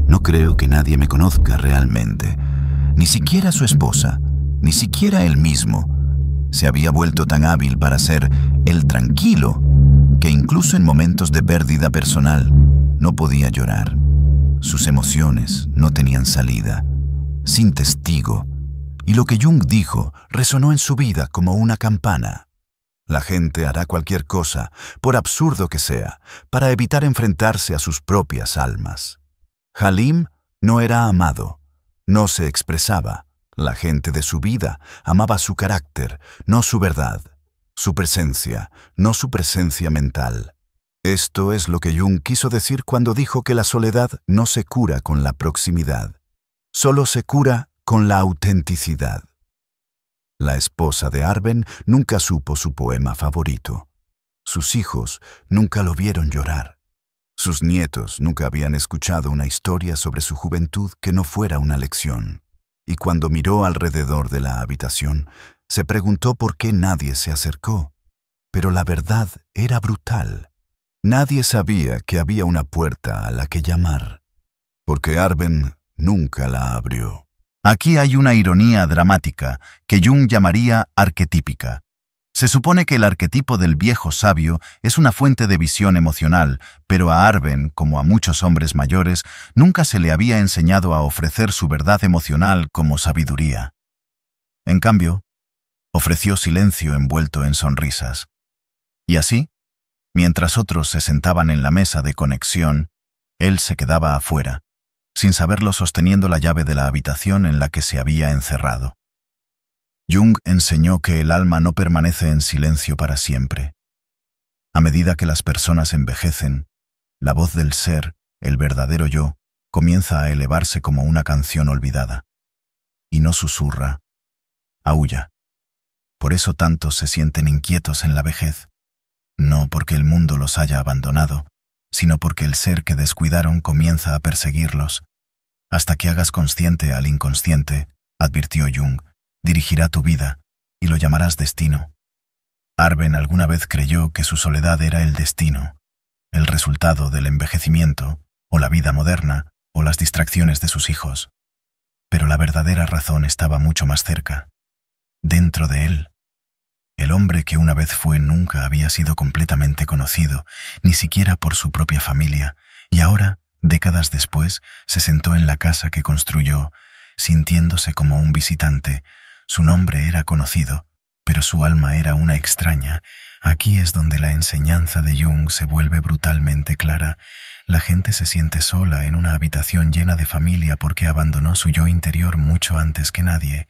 «No creo que nadie me conozca realmente, ni siquiera su esposa, ni siquiera él mismo». Se había vuelto tan hábil para ser el tranquilo que incluso en momentos de pérdida personal no podía llorar. Sus emociones no tenían salida, sin testigo, y lo que Jung dijo resonó en su vida como una campana. La gente hará cualquier cosa, por absurdo que sea, para evitar enfrentarse a sus propias almas. Halim no era amado, no se expresaba. La gente de su vida amaba su carácter, no su verdad, su presencia, no su presencia mental. Esto es lo que Jung quiso decir cuando dijo que la soledad no se cura con la proximidad, solo se cura con la autenticidad. La esposa de Arben nunca supo su poema favorito. Sus hijos nunca lo vieron llorar. Sus nietos nunca habían escuchado una historia sobre su juventud que no fuera una lección. Y cuando miró alrededor de la habitación, se preguntó por qué nadie se acercó. Pero la verdad era brutal. Nadie sabía que había una puerta a la que llamar, porque Arben nunca la abrió. Aquí hay una ironía dramática que Jung llamaría arquetípica. Se supone que el arquetipo del viejo sabio es una fuente de visión emocional, pero a Arben, como a muchos hombres mayores, nunca se le había enseñado a ofrecer su verdad emocional como sabiduría. En cambio, ofreció silencio envuelto en sonrisas. Y así, mientras otros se sentaban en la mesa de conexión, él se quedaba afuera, sin saberlo, sosteniendo la llave de la habitación en la que se había encerrado. Jung enseñó que el alma no permanece en silencio para siempre. A medida que las personas envejecen, la voz del ser, el verdadero yo, comienza a elevarse como una canción olvidada. Y no susurra, aúlla. Por eso tantos se sienten inquietos en la vejez. No porque el mundo los haya abandonado, sino porque el ser que descuidaron comienza a perseguirlos. Hasta que hagas consciente al inconsciente, advirtió Jung, dirigirá tu vida, y lo llamarás destino. Arben alguna vez creyó que su soledad era el destino, el resultado del envejecimiento, o la vida moderna, o las distracciones de sus hijos. Pero la verdadera razón estaba mucho más cerca, dentro de él. El hombre que una vez fue nunca había sido completamente conocido, ni siquiera por su propia familia, y ahora, décadas después, se sentó en la casa que construyó, sintiéndose como un visitante. Su nombre era conocido, pero su alma era una extraña. Aquí es donde la enseñanza de Jung se vuelve brutalmente clara. La gente se siente sola en una habitación llena de familia porque abandonó su yo interior mucho antes que nadie.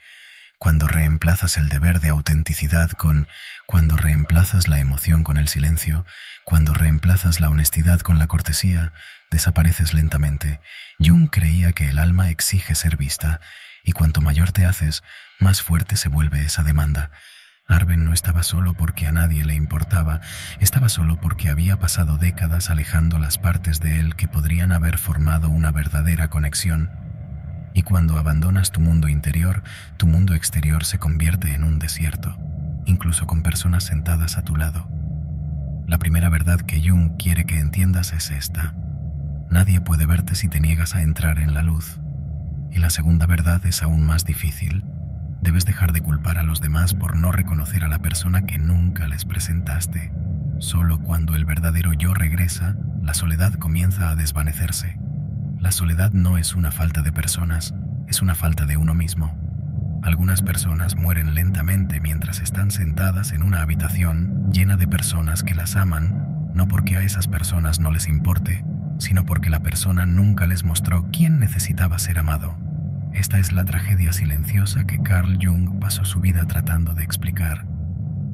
Cuando reemplazas el deber de autenticidad cuando reemplazas la emoción con el silencio, cuando reemplazas la honestidad con la cortesía, desapareces lentamente. Jung creía que el alma exige ser vista, y cuanto mayor te haces, más fuerte se vuelve esa demanda. Arben no estaba solo porque a nadie le importaba, estaba solo porque había pasado décadas alejando las partes de él que podrían haber formado una verdadera conexión. Y cuando abandonas tu mundo interior, tu mundo exterior se convierte en un desierto, incluso con personas sentadas a tu lado. La primera verdad que Jung quiere que entiendas es esta: nadie puede verte si te niegas a entrar en la luz. Y la segunda verdad es aún más difícil. Debes dejar de culpar a los demás por no reconocer a la persona que nunca les presentaste. Solo cuando el verdadero yo regresa, la soledad comienza a desvanecerse. La soledad no es una falta de personas, es una falta de uno mismo. Algunas personas mueren lentamente mientras están sentadas en una habitación llena de personas que las aman, no porque a esas personas no les importe, sino porque la persona nunca les mostró quién necesitaba ser amado. Esta es la tragedia silenciosa que Carl Jung pasó su vida tratando de explicar.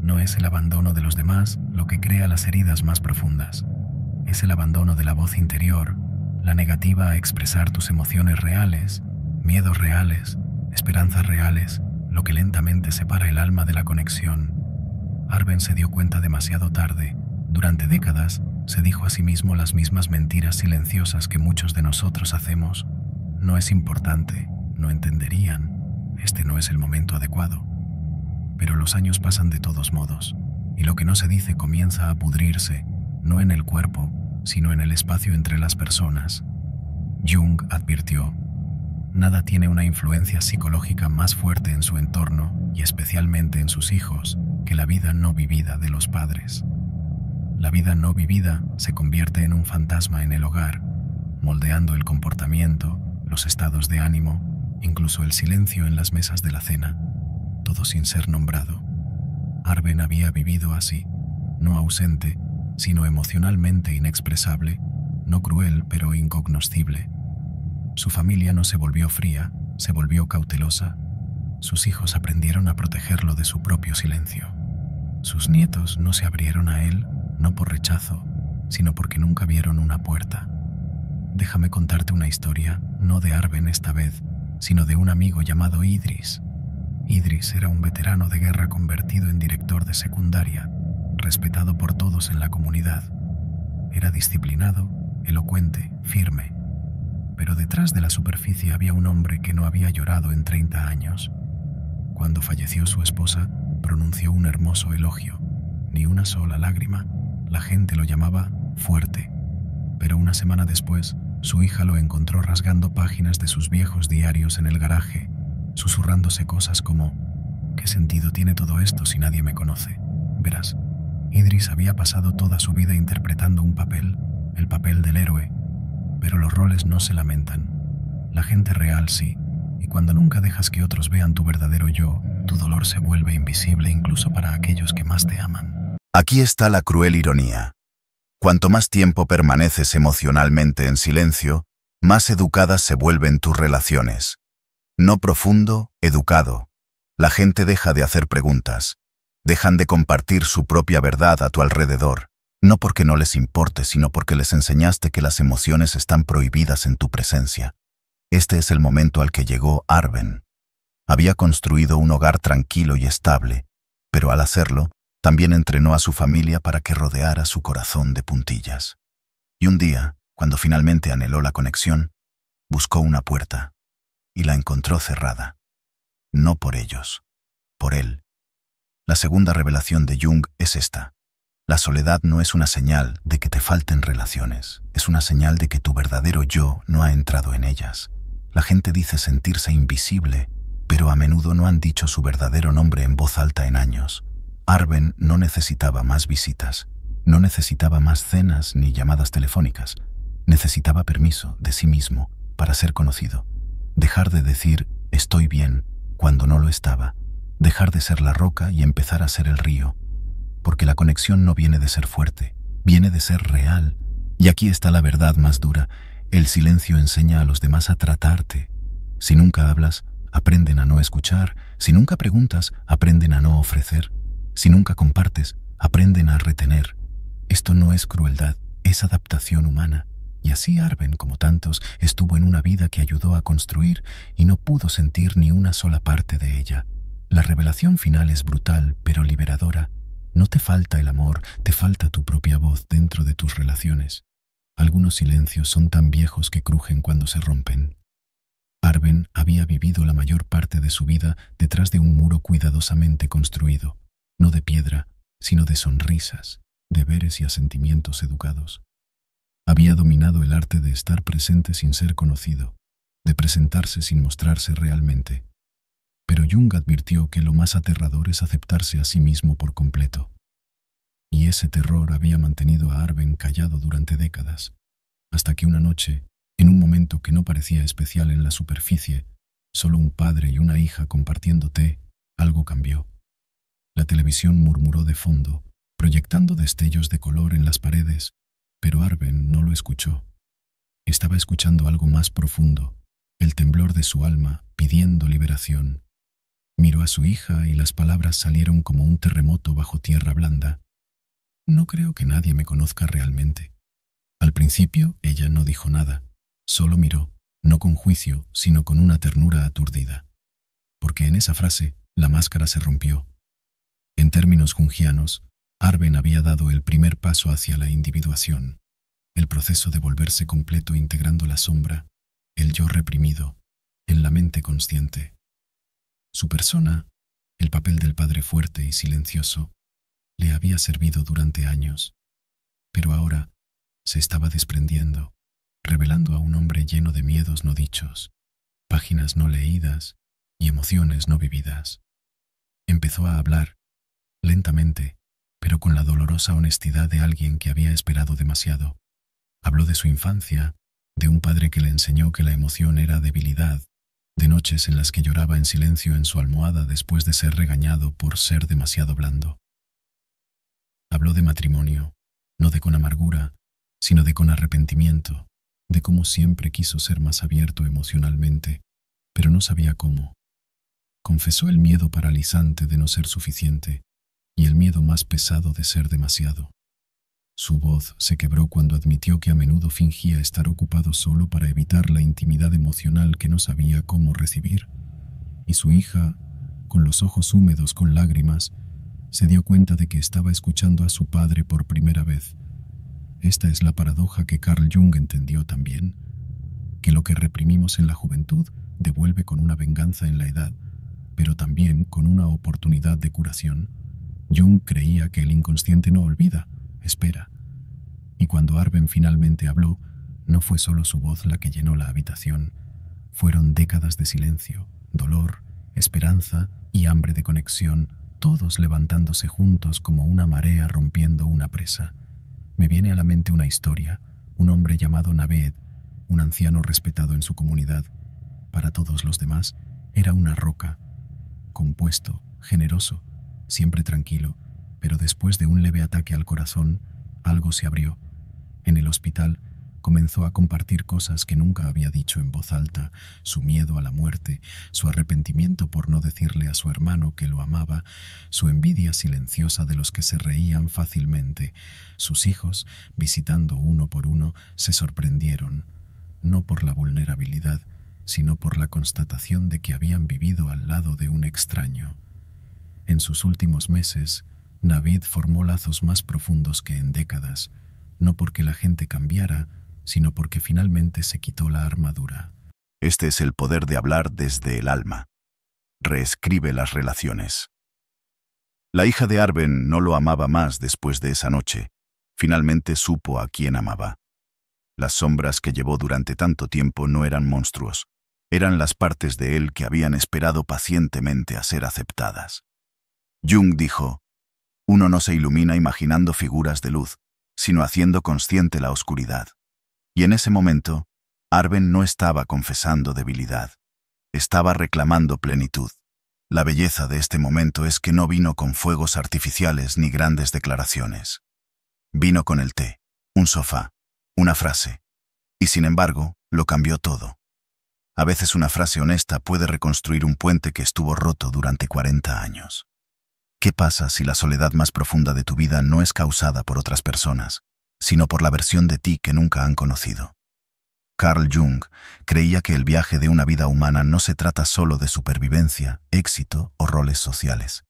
No es el abandono de los demás lo que crea las heridas más profundas. Es el abandono de la voz interior, la negativa a expresar tus emociones reales, miedos reales, esperanzas reales, lo que lentamente separa el alma de la conexión. Arben se dio cuenta demasiado tarde. Durante décadas, se dijo a sí mismo las mismas mentiras silenciosas que muchos de nosotros hacemos. No es importante, no entenderían, este no es el momento adecuado. Pero los años pasan de todos modos, y lo que no se dice comienza a pudrirse, no en el cuerpo, sino en el espacio entre las personas. Jung advirtió: nada tiene una influencia psicológica más fuerte en su entorno, y especialmente en sus hijos, que la vida no vivida de los padres. La vida no vivida se convierte en un fantasma en el hogar, moldeando el comportamiento, los estados de ánimo, incluso el silencio en las mesas de la cena, todo sin ser nombrado. Arben había vivido así, no ausente, sino emocionalmente inexpresable, no cruel pero incognoscible. Su familia no se volvió fría, se volvió cautelosa. Sus hijos aprendieron a protegerlo de su propio silencio. Sus nietos no se abrieron a él, no por rechazo, sino porque nunca vieron una puerta. Déjame contarte una historia, no de Arben esta vez, sino de un amigo llamado Idris. Idris era un veterano de guerra convertido en director de secundaria, respetado por todos en la comunidad. Era disciplinado, elocuente, firme. Pero detrás de la superficie había un hombre que no había llorado en 30 años. Cuando falleció su esposa, pronunció un hermoso elogio. Ni una sola lágrima. La gente lo llamaba fuerte. Pero una semana después, su hija lo encontró rasgando páginas de sus viejos diarios en el garaje, susurrándose cosas como: ¿qué sentido tiene todo esto si nadie me conoce? Verás, Idris había pasado toda su vida interpretando un papel, el papel del héroe, pero los roles no se lamentan. La gente real sí, y cuando nunca dejas que otros vean tu verdadero yo, tu dolor se vuelve invisible incluso para aquellos que más te aman. Aquí está la cruel ironía. Cuanto más tiempo permaneces emocionalmente en silencio, más educadas se vuelven tus relaciones. No profundo, educado. La gente deja de hacer preguntas. Dejan de compartir su propia verdad a tu alrededor, no porque no les importe, sino porque les enseñaste que las emociones están prohibidas en tu presencia. Este es el momento al que llegó Arben. Había construido un hogar tranquilo y estable, pero al hacerlo, también entrenó a su familia para que rodeara su corazón de puntillas. Y un día, cuando finalmente anheló la conexión, buscó una puerta, y la encontró cerrada. No por ellos, por él. La segunda revelación de Jung es esta: la soledad no es una señal de que te falten relaciones, es una señal de que tu verdadero yo no ha entrado en ellas. La gente dice sentirse invisible, pero a menudo no han dicho su verdadero nombre en voz alta en años. Arben no necesitaba más visitas, no necesitaba más cenas ni llamadas telefónicas. Necesitaba permiso de sí mismo para ser conocido. Dejar de decir «estoy bien» cuando no lo estaba. dejar de ser la roca y empezar a ser el río, porque la conexión no viene de ser fuerte, viene de ser real. Y aquí está la verdad más dura: el silencio enseña a los demás a tratarte. Si nunca hablas, aprenden a no escuchar. Si nunca preguntas, aprenden a no ofrecer. Si nunca compartes, aprenden a retener. Esto no es crueldad, es adaptación humana. Y así Arben, como tantos, estuvo en una vida que ayudó a construir y no pudo sentir ni una sola parte de ella. La revelación final es brutal, pero liberadora. No te falta el amor, te falta tu propia voz dentro de tus relaciones. Algunos silencios son tan viejos que crujen cuando se rompen. Arben había vivido la mayor parte de su vida detrás de un muro cuidadosamente construido, no de piedra, sino de sonrisas, deberes y asentimientos educados. Había dominado el arte de estar presente sin ser conocido, de presentarse sin mostrarse realmente. Pero Jung advirtió que lo más aterrador es aceptarse a sí mismo por completo. Y ese terror había mantenido a Arben callado durante décadas, hasta que una noche, en un momento que no parecía especial en la superficie, solo un padre y una hija compartiendo té, algo cambió. La televisión murmuró de fondo, proyectando destellos de color en las paredes, pero Arben no lo escuchó. Estaba escuchando algo más profundo, el temblor de su alma pidiendo liberación. Miró a su hija y las palabras salieron como un terremoto bajo tierra blanda. No creo que nadie me conozca realmente. Al principio ella no dijo nada, solo miró, no con juicio, sino con una ternura aturdida. Porque en esa frase la máscara se rompió. En términos jungianos, Arben había dado el primer paso hacia la individuación, el proceso de volverse completo integrando la sombra, el yo reprimido, en la mente consciente. Su persona, el papel del padre fuerte y silencioso, le había servido durante años, pero ahora se estaba desprendiendo, revelando a un hombre lleno de miedos no dichos, páginas no leídas y emociones no vividas. Empezó a hablar, lentamente, pero con la dolorosa honestidad de alguien que había esperado demasiado. Habló de su infancia, de un padre que le enseñó que la emoción era debilidad, de noches en las que lloraba en silencio en su almohada después de ser regañado por ser demasiado blando. Habló de matrimonio, no de con amargura, sino de con arrepentimiento, de cómo siempre quiso ser más abierto emocionalmente, pero no sabía cómo. Confesó el miedo paralizante de no ser suficiente y el miedo más pesado de ser demasiado. Su voz se quebró cuando admitió que a menudo fingía estar ocupado solo para evitar la intimidad emocional que no sabía cómo recibir. Y su hija, con los ojos húmedos con lágrimas, se dio cuenta de que estaba escuchando a su padre por primera vez. Esta es la paradoja que Carl Jung entendió también, que lo que reprimimos en la juventud devuelve con una venganza en la edad, pero también con una oportunidad de curación. Jung creía que el inconsciente no olvida, espera. Y cuando Arben finalmente habló, no fue solo su voz la que llenó la habitación. Fueron décadas de silencio, dolor, esperanza y hambre de conexión, todos levantándose juntos como una marea rompiendo una presa. Me viene a la mente una historia, un hombre llamado Naved, un anciano respetado en su comunidad. Para todos los demás, era una roca, compuesto, generoso, siempre tranquilo, pero después de un leve ataque al corazón, algo se abrió. En el hospital, comenzó a compartir cosas que nunca había dicho en voz alta: su miedo a la muerte, su arrepentimiento por no decirle a su hermano que lo amaba, su envidia silenciosa de los que se reían fácilmente. Sus hijos, visitando uno por uno, se sorprendieron, no por la vulnerabilidad, sino por la constatación de que habían vivido al lado de un extraño. En sus últimos meses, Navid formó lazos más profundos que en décadas, no porque la gente cambiara, sino porque finalmente se quitó la armadura. Este es el poder de hablar desde el alma. Reescribe las relaciones. La hija de Arben no lo amaba más después de esa noche. Finalmente supo a quién amaba. Las sombras que llevó durante tanto tiempo no eran monstruos. Eran las partes de él que habían esperado pacientemente a ser aceptadas. Jung dijo: uno no se ilumina imaginando figuras de luz, sino haciendo consciente la oscuridad. Y en ese momento, Arben no estaba confesando debilidad. Estaba reclamando plenitud. La belleza de este momento es que no vino con fuegos artificiales ni grandes declaraciones. Vino con el té, un sofá, una frase. Y sin embargo, lo cambió todo. A veces una frase honesta puede reconstruir un puente que estuvo roto durante 40 años. ¿Qué pasa si la soledad más profunda de tu vida no es causada por otras personas, sino por la versión de ti que nunca han conocido? Carl Jung creía que el viaje de una vida humana no se trata solo de supervivencia, éxito o roles sociales.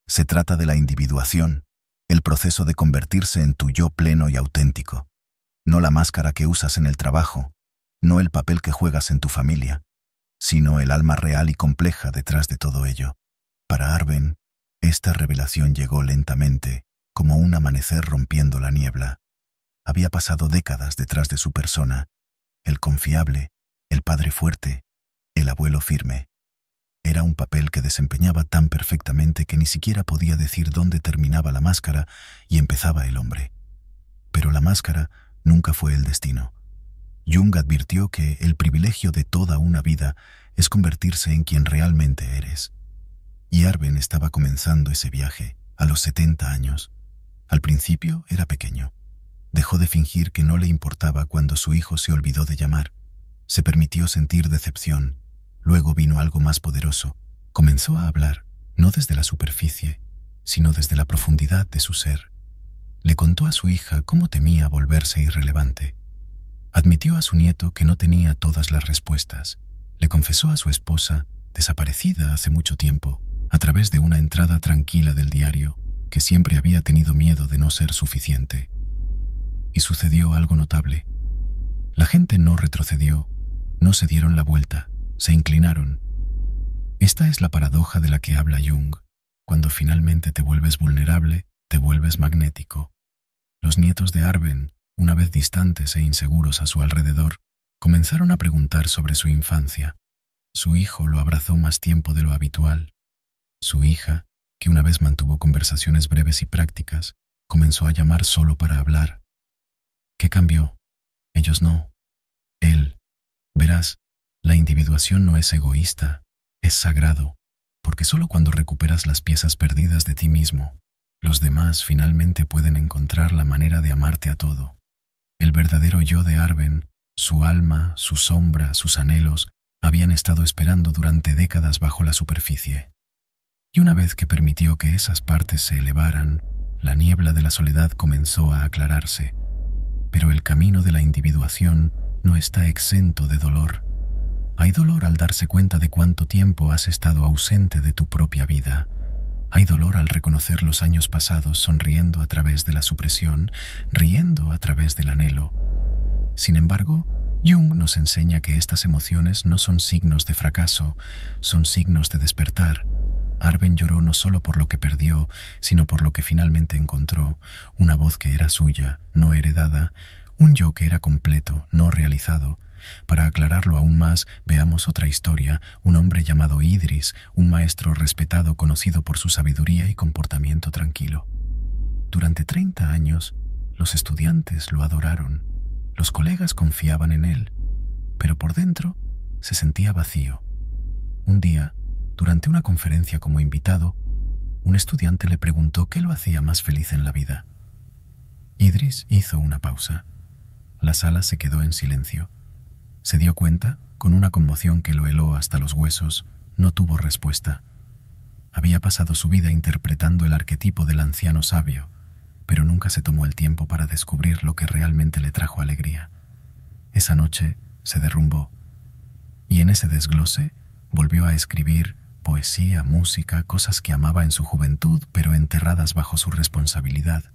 Se trata de la individuación, el proceso de convertirse en tu yo pleno y auténtico. No la máscara que usas en el trabajo, no el papel que juegas en tu familia, sino el alma real y compleja detrás de todo ello. Para Arben, esta revelación llegó lentamente, como un amanecer rompiendo la niebla. Había pasado décadas detrás de su persona, el confiable, el padre fuerte, el abuelo firme. Era un papel que desempeñaba tan perfectamente que ni siquiera podía decir dónde terminaba la máscara y empezaba el hombre. Pero la máscara nunca fue el destino. Jung advirtió que el privilegio de toda una vida es convertirse en quien realmente eres. Y Arben estaba comenzando ese viaje a los 70 años. Al principio era pequeño. Dejó de fingir que no le importaba cuando su hijo se olvidó de llamar. Se permitió sentir decepción. Luego vino algo más poderoso. Comenzó a hablar, no desde la superficie, sino desde la profundidad de su ser. Le contó a su hija cómo temía volverse irrelevante. Admitió a su nieto que no tenía todas las respuestas. Le confesó a su esposa, desaparecida hace mucho tiempo, a través de una entrada tranquila del diario, que siempre había tenido miedo de no ser suficiente. Y sucedió algo notable. La gente no retrocedió, no se dieron la vuelta, se inclinaron. Esta es la paradoja de la que habla Jung. Cuando finalmente te vuelves vulnerable, te vuelves magnético. Los nietos de Arben, una vez distantes e inseguros a su alrededor, comenzaron a preguntar sobre su infancia. Su hijo lo abrazó más tiempo de lo habitual. Su hija, que una vez mantuvo conversaciones breves y prácticas, comenzó a llamar solo para hablar. ¿Qué cambió? Ellos no. Él. Verás, la individuación no es egoísta, es sagrado, porque solo cuando recuperas las piezas perdidas de ti mismo, los demás finalmente pueden encontrar la manera de amarte a todo. El verdadero yo de Arben, su alma, su sombra, sus anhelos, habían estado esperando durante décadas bajo la superficie. Y una vez que permitió que esas partes se elevaran, la niebla de la soledad comenzó a aclararse. Pero el camino de la individuación no está exento de dolor. Hay dolor al darse cuenta de cuánto tiempo has estado ausente de tu propia vida. Hay dolor al reconocer los años pasados sonriendo a través de la supresión, riendo a través del anhelo. Sin embargo, Jung nos enseña que estas emociones no son signos de fracaso, son signos de despertar. Arben lloró no solo por lo que perdió, sino por lo que finalmente encontró, una voz que era suya, no heredada, un yo que era completo, no realizado. Para aclararlo aún más, veamos otra historia, un hombre llamado Idris, un maestro respetado conocido por su sabiduría y comportamiento tranquilo. Durante 30 años, los estudiantes lo adoraron, los colegas confiaban en él, pero por dentro se sentía vacío. Un día, durante una conferencia como invitado, un estudiante le preguntó qué lo hacía más feliz en la vida. Idris hizo una pausa. La sala se quedó en silencio. Se dio cuenta, con una conmoción que lo heló hasta los huesos, no tuvo respuesta. Había pasado su vida interpretando el arquetipo del anciano sabio, pero nunca se tomó el tiempo para descubrir lo que realmente le trajo alegría. Esa noche se derrumbó, y en ese desglose volvió a escribir poesía, música, cosas que amaba en su juventud, pero enterradas bajo su responsabilidad.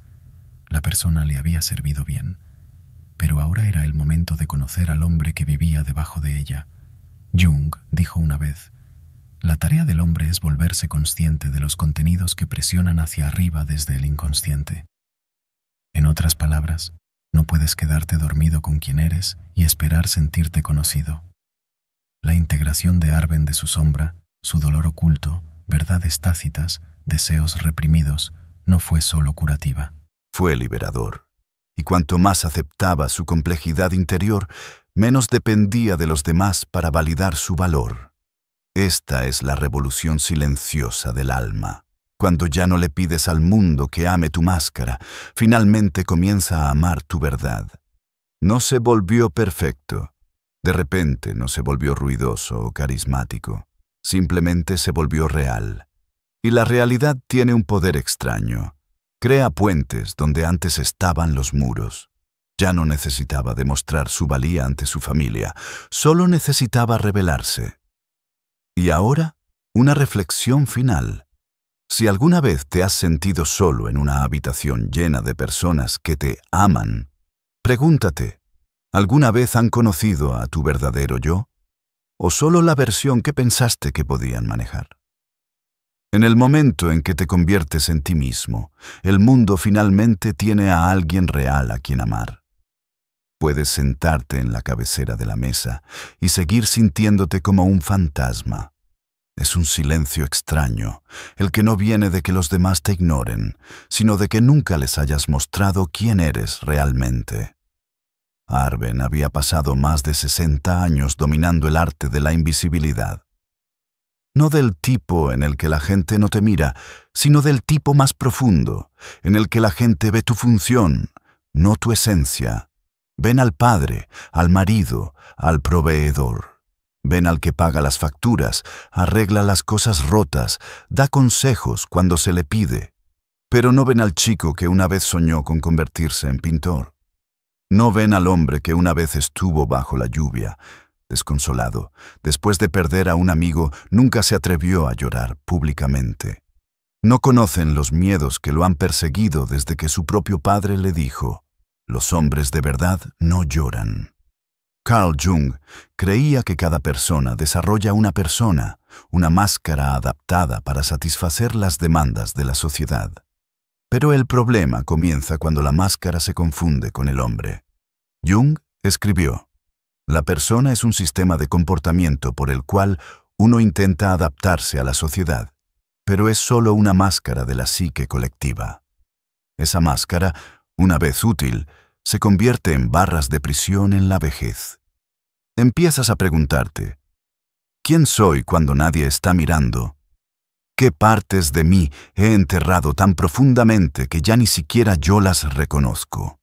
La persona le había servido bien, pero ahora era el momento de conocer al hombre que vivía debajo de ella. Jung dijo una vez: la tarea del hombre es volverse consciente de los contenidos que presionan hacia arriba desde el inconsciente. En otras palabras, no puedes quedarte dormido con quien eres y esperar sentirte conocido. La integración de Arben de su sombra, su dolor oculto, verdades tácitas, deseos reprimidos, no fue solo curativa. Fue liberador. Y cuanto más aceptaba su complejidad interior, menos dependía de los demás para validar su valor. Esta es la revolución silenciosa del alma. Cuando ya no le pides al mundo que ame tu máscara, finalmente comienza a amar tu verdad. No se volvió perfecto. De repente no se volvió ruidoso o carismático. Simplemente se volvió real. Y la realidad tiene un poder extraño. Crea puentes donde antes estaban los muros. Ya no necesitaba demostrar su valía ante su familia, solo necesitaba revelarse. Y ahora, una reflexión final. Si alguna vez te has sentido solo en una habitación llena de personas que te aman, pregúntate, ¿alguna vez han conocido a tu verdadero yo? ¿O solo la versión que pensaste que podían manejar? En el momento en que te conviertes en ti mismo, el mundo finalmente tiene a alguien real a quien amar. Puedes sentarte en la cabecera de la mesa y seguir sintiéndote como un fantasma. Es un silencio extraño, el que no viene de que los demás te ignoren, sino de que nunca les hayas mostrado quién eres realmente. Arben había pasado más de 60 años dominando el arte de la invisibilidad. No del tipo en el que la gente no te mira, sino del tipo más profundo, en el que la gente ve tu función, no tu esencia. Ven al padre, al marido, al proveedor. Ven al que paga las facturas, arregla las cosas rotas, da consejos cuando se le pide. Pero no ven al chico que una vez soñó con convertirse en pintor. No ven al hombre que una vez estuvo bajo la lluvia, desconsolado. Después de perder a un amigo, nunca se atrevió a llorar públicamente. No conocen los miedos que lo han perseguido desde que su propio padre le dijo: los hombres de verdad no lloran. Carl Jung creía que cada persona desarrolla una persona, una máscara adaptada para satisfacer las demandas de la sociedad. Pero el problema comienza cuando la máscara se confunde con el hombre. Jung escribió: la persona es un sistema de comportamiento por el cual uno intenta adaptarse a la sociedad, pero es solo una máscara de la psique colectiva. Esa máscara, una vez útil, se convierte en barras de prisión en la vejez. Empiezas a preguntarte: ¿quién soy cuando nadie está mirando? ¿Qué partes de mí he enterrado tan profundamente que ya ni siquiera yo las reconozco?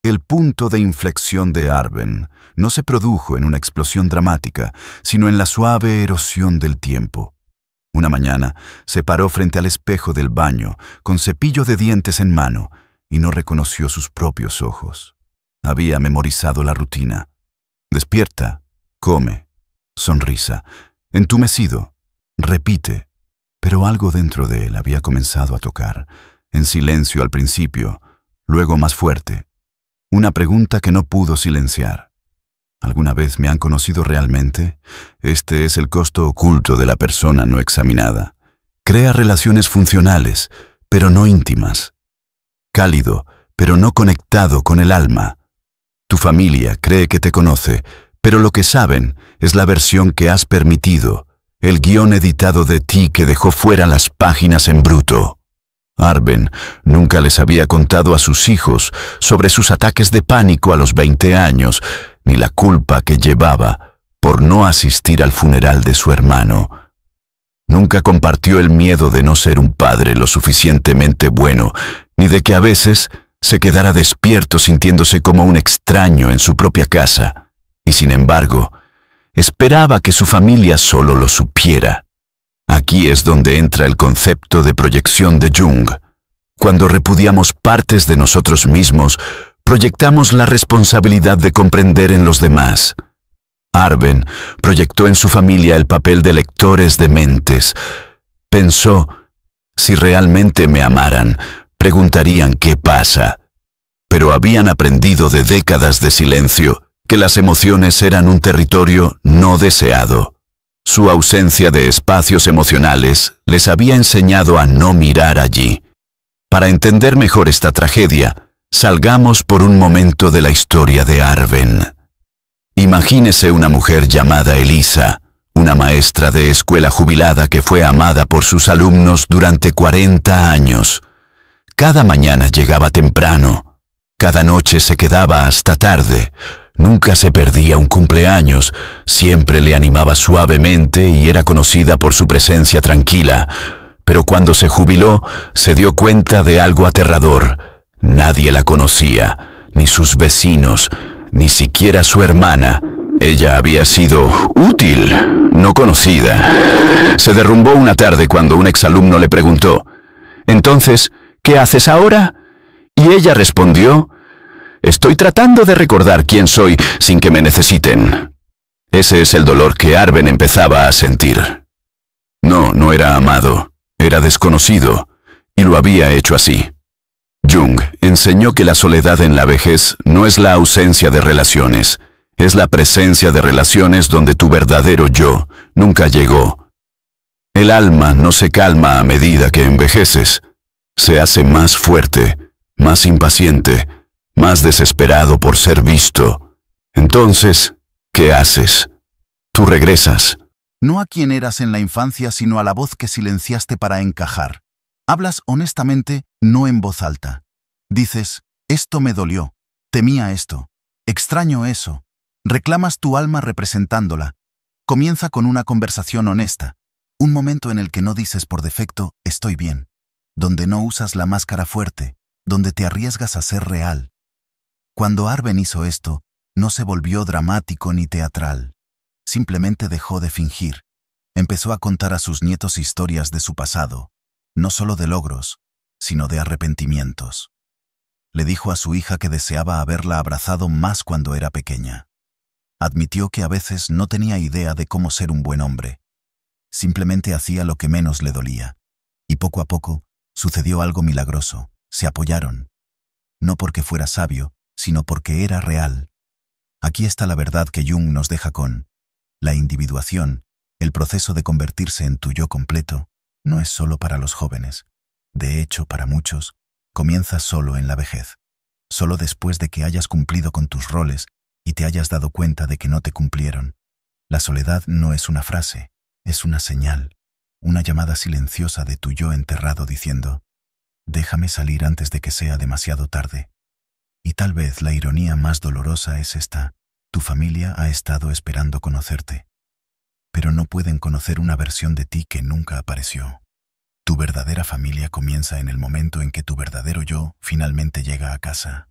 El punto de inflexión de Arben no se produjo en una explosión dramática, sino en la suave erosión del tiempo. Una mañana se paró frente al espejo del baño, con cepillo de dientes en mano, y no reconoció sus propios ojos. Había memorizado la rutina. Despierta, come, sonrisa, entumecido, repite. Pero algo dentro de él había comenzado a tocar, en silencio al principio, luego más fuerte. Una pregunta que no pudo silenciar. ¿Alguna vez me han conocido realmente? Este es el costo oculto de la persona no examinada. Crea relaciones funcionales, pero no íntimas. Cálido, pero no conectado con el alma. Tu familia cree que te conoce, pero lo que saben es la versión que has permitido, el guión editado de ti que dejó fuera las páginas en bruto. Arben nunca les había contado a sus hijos sobre sus ataques de pánico a los 20 años, ni la culpa que llevaba por no asistir al funeral de su hermano. Nunca compartió el miedo de no ser un padre lo suficientemente bueno, ni de que a veces se quedara despierto sintiéndose como un extraño en su propia casa, y sin embargo, esperaba que su familia solo lo supiera. Aquí es donde entra el concepto de proyección de Jung. Cuando repudiamos partes de nosotros mismos, proyectamos la responsabilidad de comprender en los demás. Arben proyectó en su familia el papel de lectores de mentes. Pensó: si realmente me amaran, preguntarían qué pasa. Pero habían aprendido de décadas de silencio que las emociones eran un territorio no deseado. Su ausencia de espacios emocionales les había enseñado a no mirar allí. Para entender mejor esta tragedia, salgamos por un momento de la historia de Arben. Imagínese una mujer llamada Elisa, una maestra de escuela jubilada que fue amada por sus alumnos durante 40 años. Cada mañana llegaba temprano, cada noche se quedaba hasta tarde. Nunca se perdía un cumpleaños, siempre le animaba suavemente y era conocida por su presencia tranquila. Pero cuando se jubiló, se dio cuenta de algo aterrador. Nadie la conocía, ni sus vecinos, ni siquiera su hermana. Ella había sido útil, no conocida. Se derrumbó una tarde cuando un exalumno le preguntó: «Entonces, ¿qué haces ahora?». Y ella respondió: «Estoy tratando de recordar quién soy sin que me necesiten». Ese es el dolor que Arben empezaba a sentir. No era amado, era desconocido, y lo había hecho así. Jung enseñó que la soledad en la vejez no es la ausencia de relaciones, es la presencia de relaciones donde tu verdadero yo nunca llegó. El alma no se calma a medida que envejeces, se hace más fuerte, más impaciente, más desesperado por ser visto. Entonces, ¿qué haces? Tú regresas. No a quien eras en la infancia, sino a la voz que silenciaste para encajar. Hablas honestamente, no en voz alta. Dices: esto me dolió, temía esto, extraño eso. Reclamas tu alma representándola. Comienza con una conversación honesta, un momento en el que no dices por defecto «estoy bien», donde no usas la máscara fuerte, donde te arriesgas a ser real. Cuando Arben hizo esto, no se volvió dramático ni teatral. Simplemente dejó de fingir. Empezó a contar a sus nietos historias de su pasado, no solo de logros, sino de arrepentimientos. Le dijo a su hija que deseaba haberla abrazado más cuando era pequeña. Admitió que a veces no tenía idea de cómo ser un buen hombre. Simplemente hacía lo que menos le dolía. Y poco a poco, sucedió algo milagroso. Se apoyaron. No porque fuera sabio, sino porque era real. Aquí está la verdad que Jung nos deja con: la individuación, el proceso de convertirse en tu yo completo, no es solo para los jóvenes. De hecho, para muchos, comienza solo en la vejez. Solo después de que hayas cumplido con tus roles y te hayas dado cuenta de que no te cumplieron. La soledad no es una frase, es una señal, una llamada silenciosa de tu yo enterrado diciendo: déjame salir antes de que sea demasiado tarde. Y tal vez la ironía más dolorosa es esta: tu familia ha estado esperando conocerte, pero no pueden conocer una versión de ti que nunca apareció. Tu verdadera familia comienza en el momento en que tu verdadero yo finalmente llega a casa.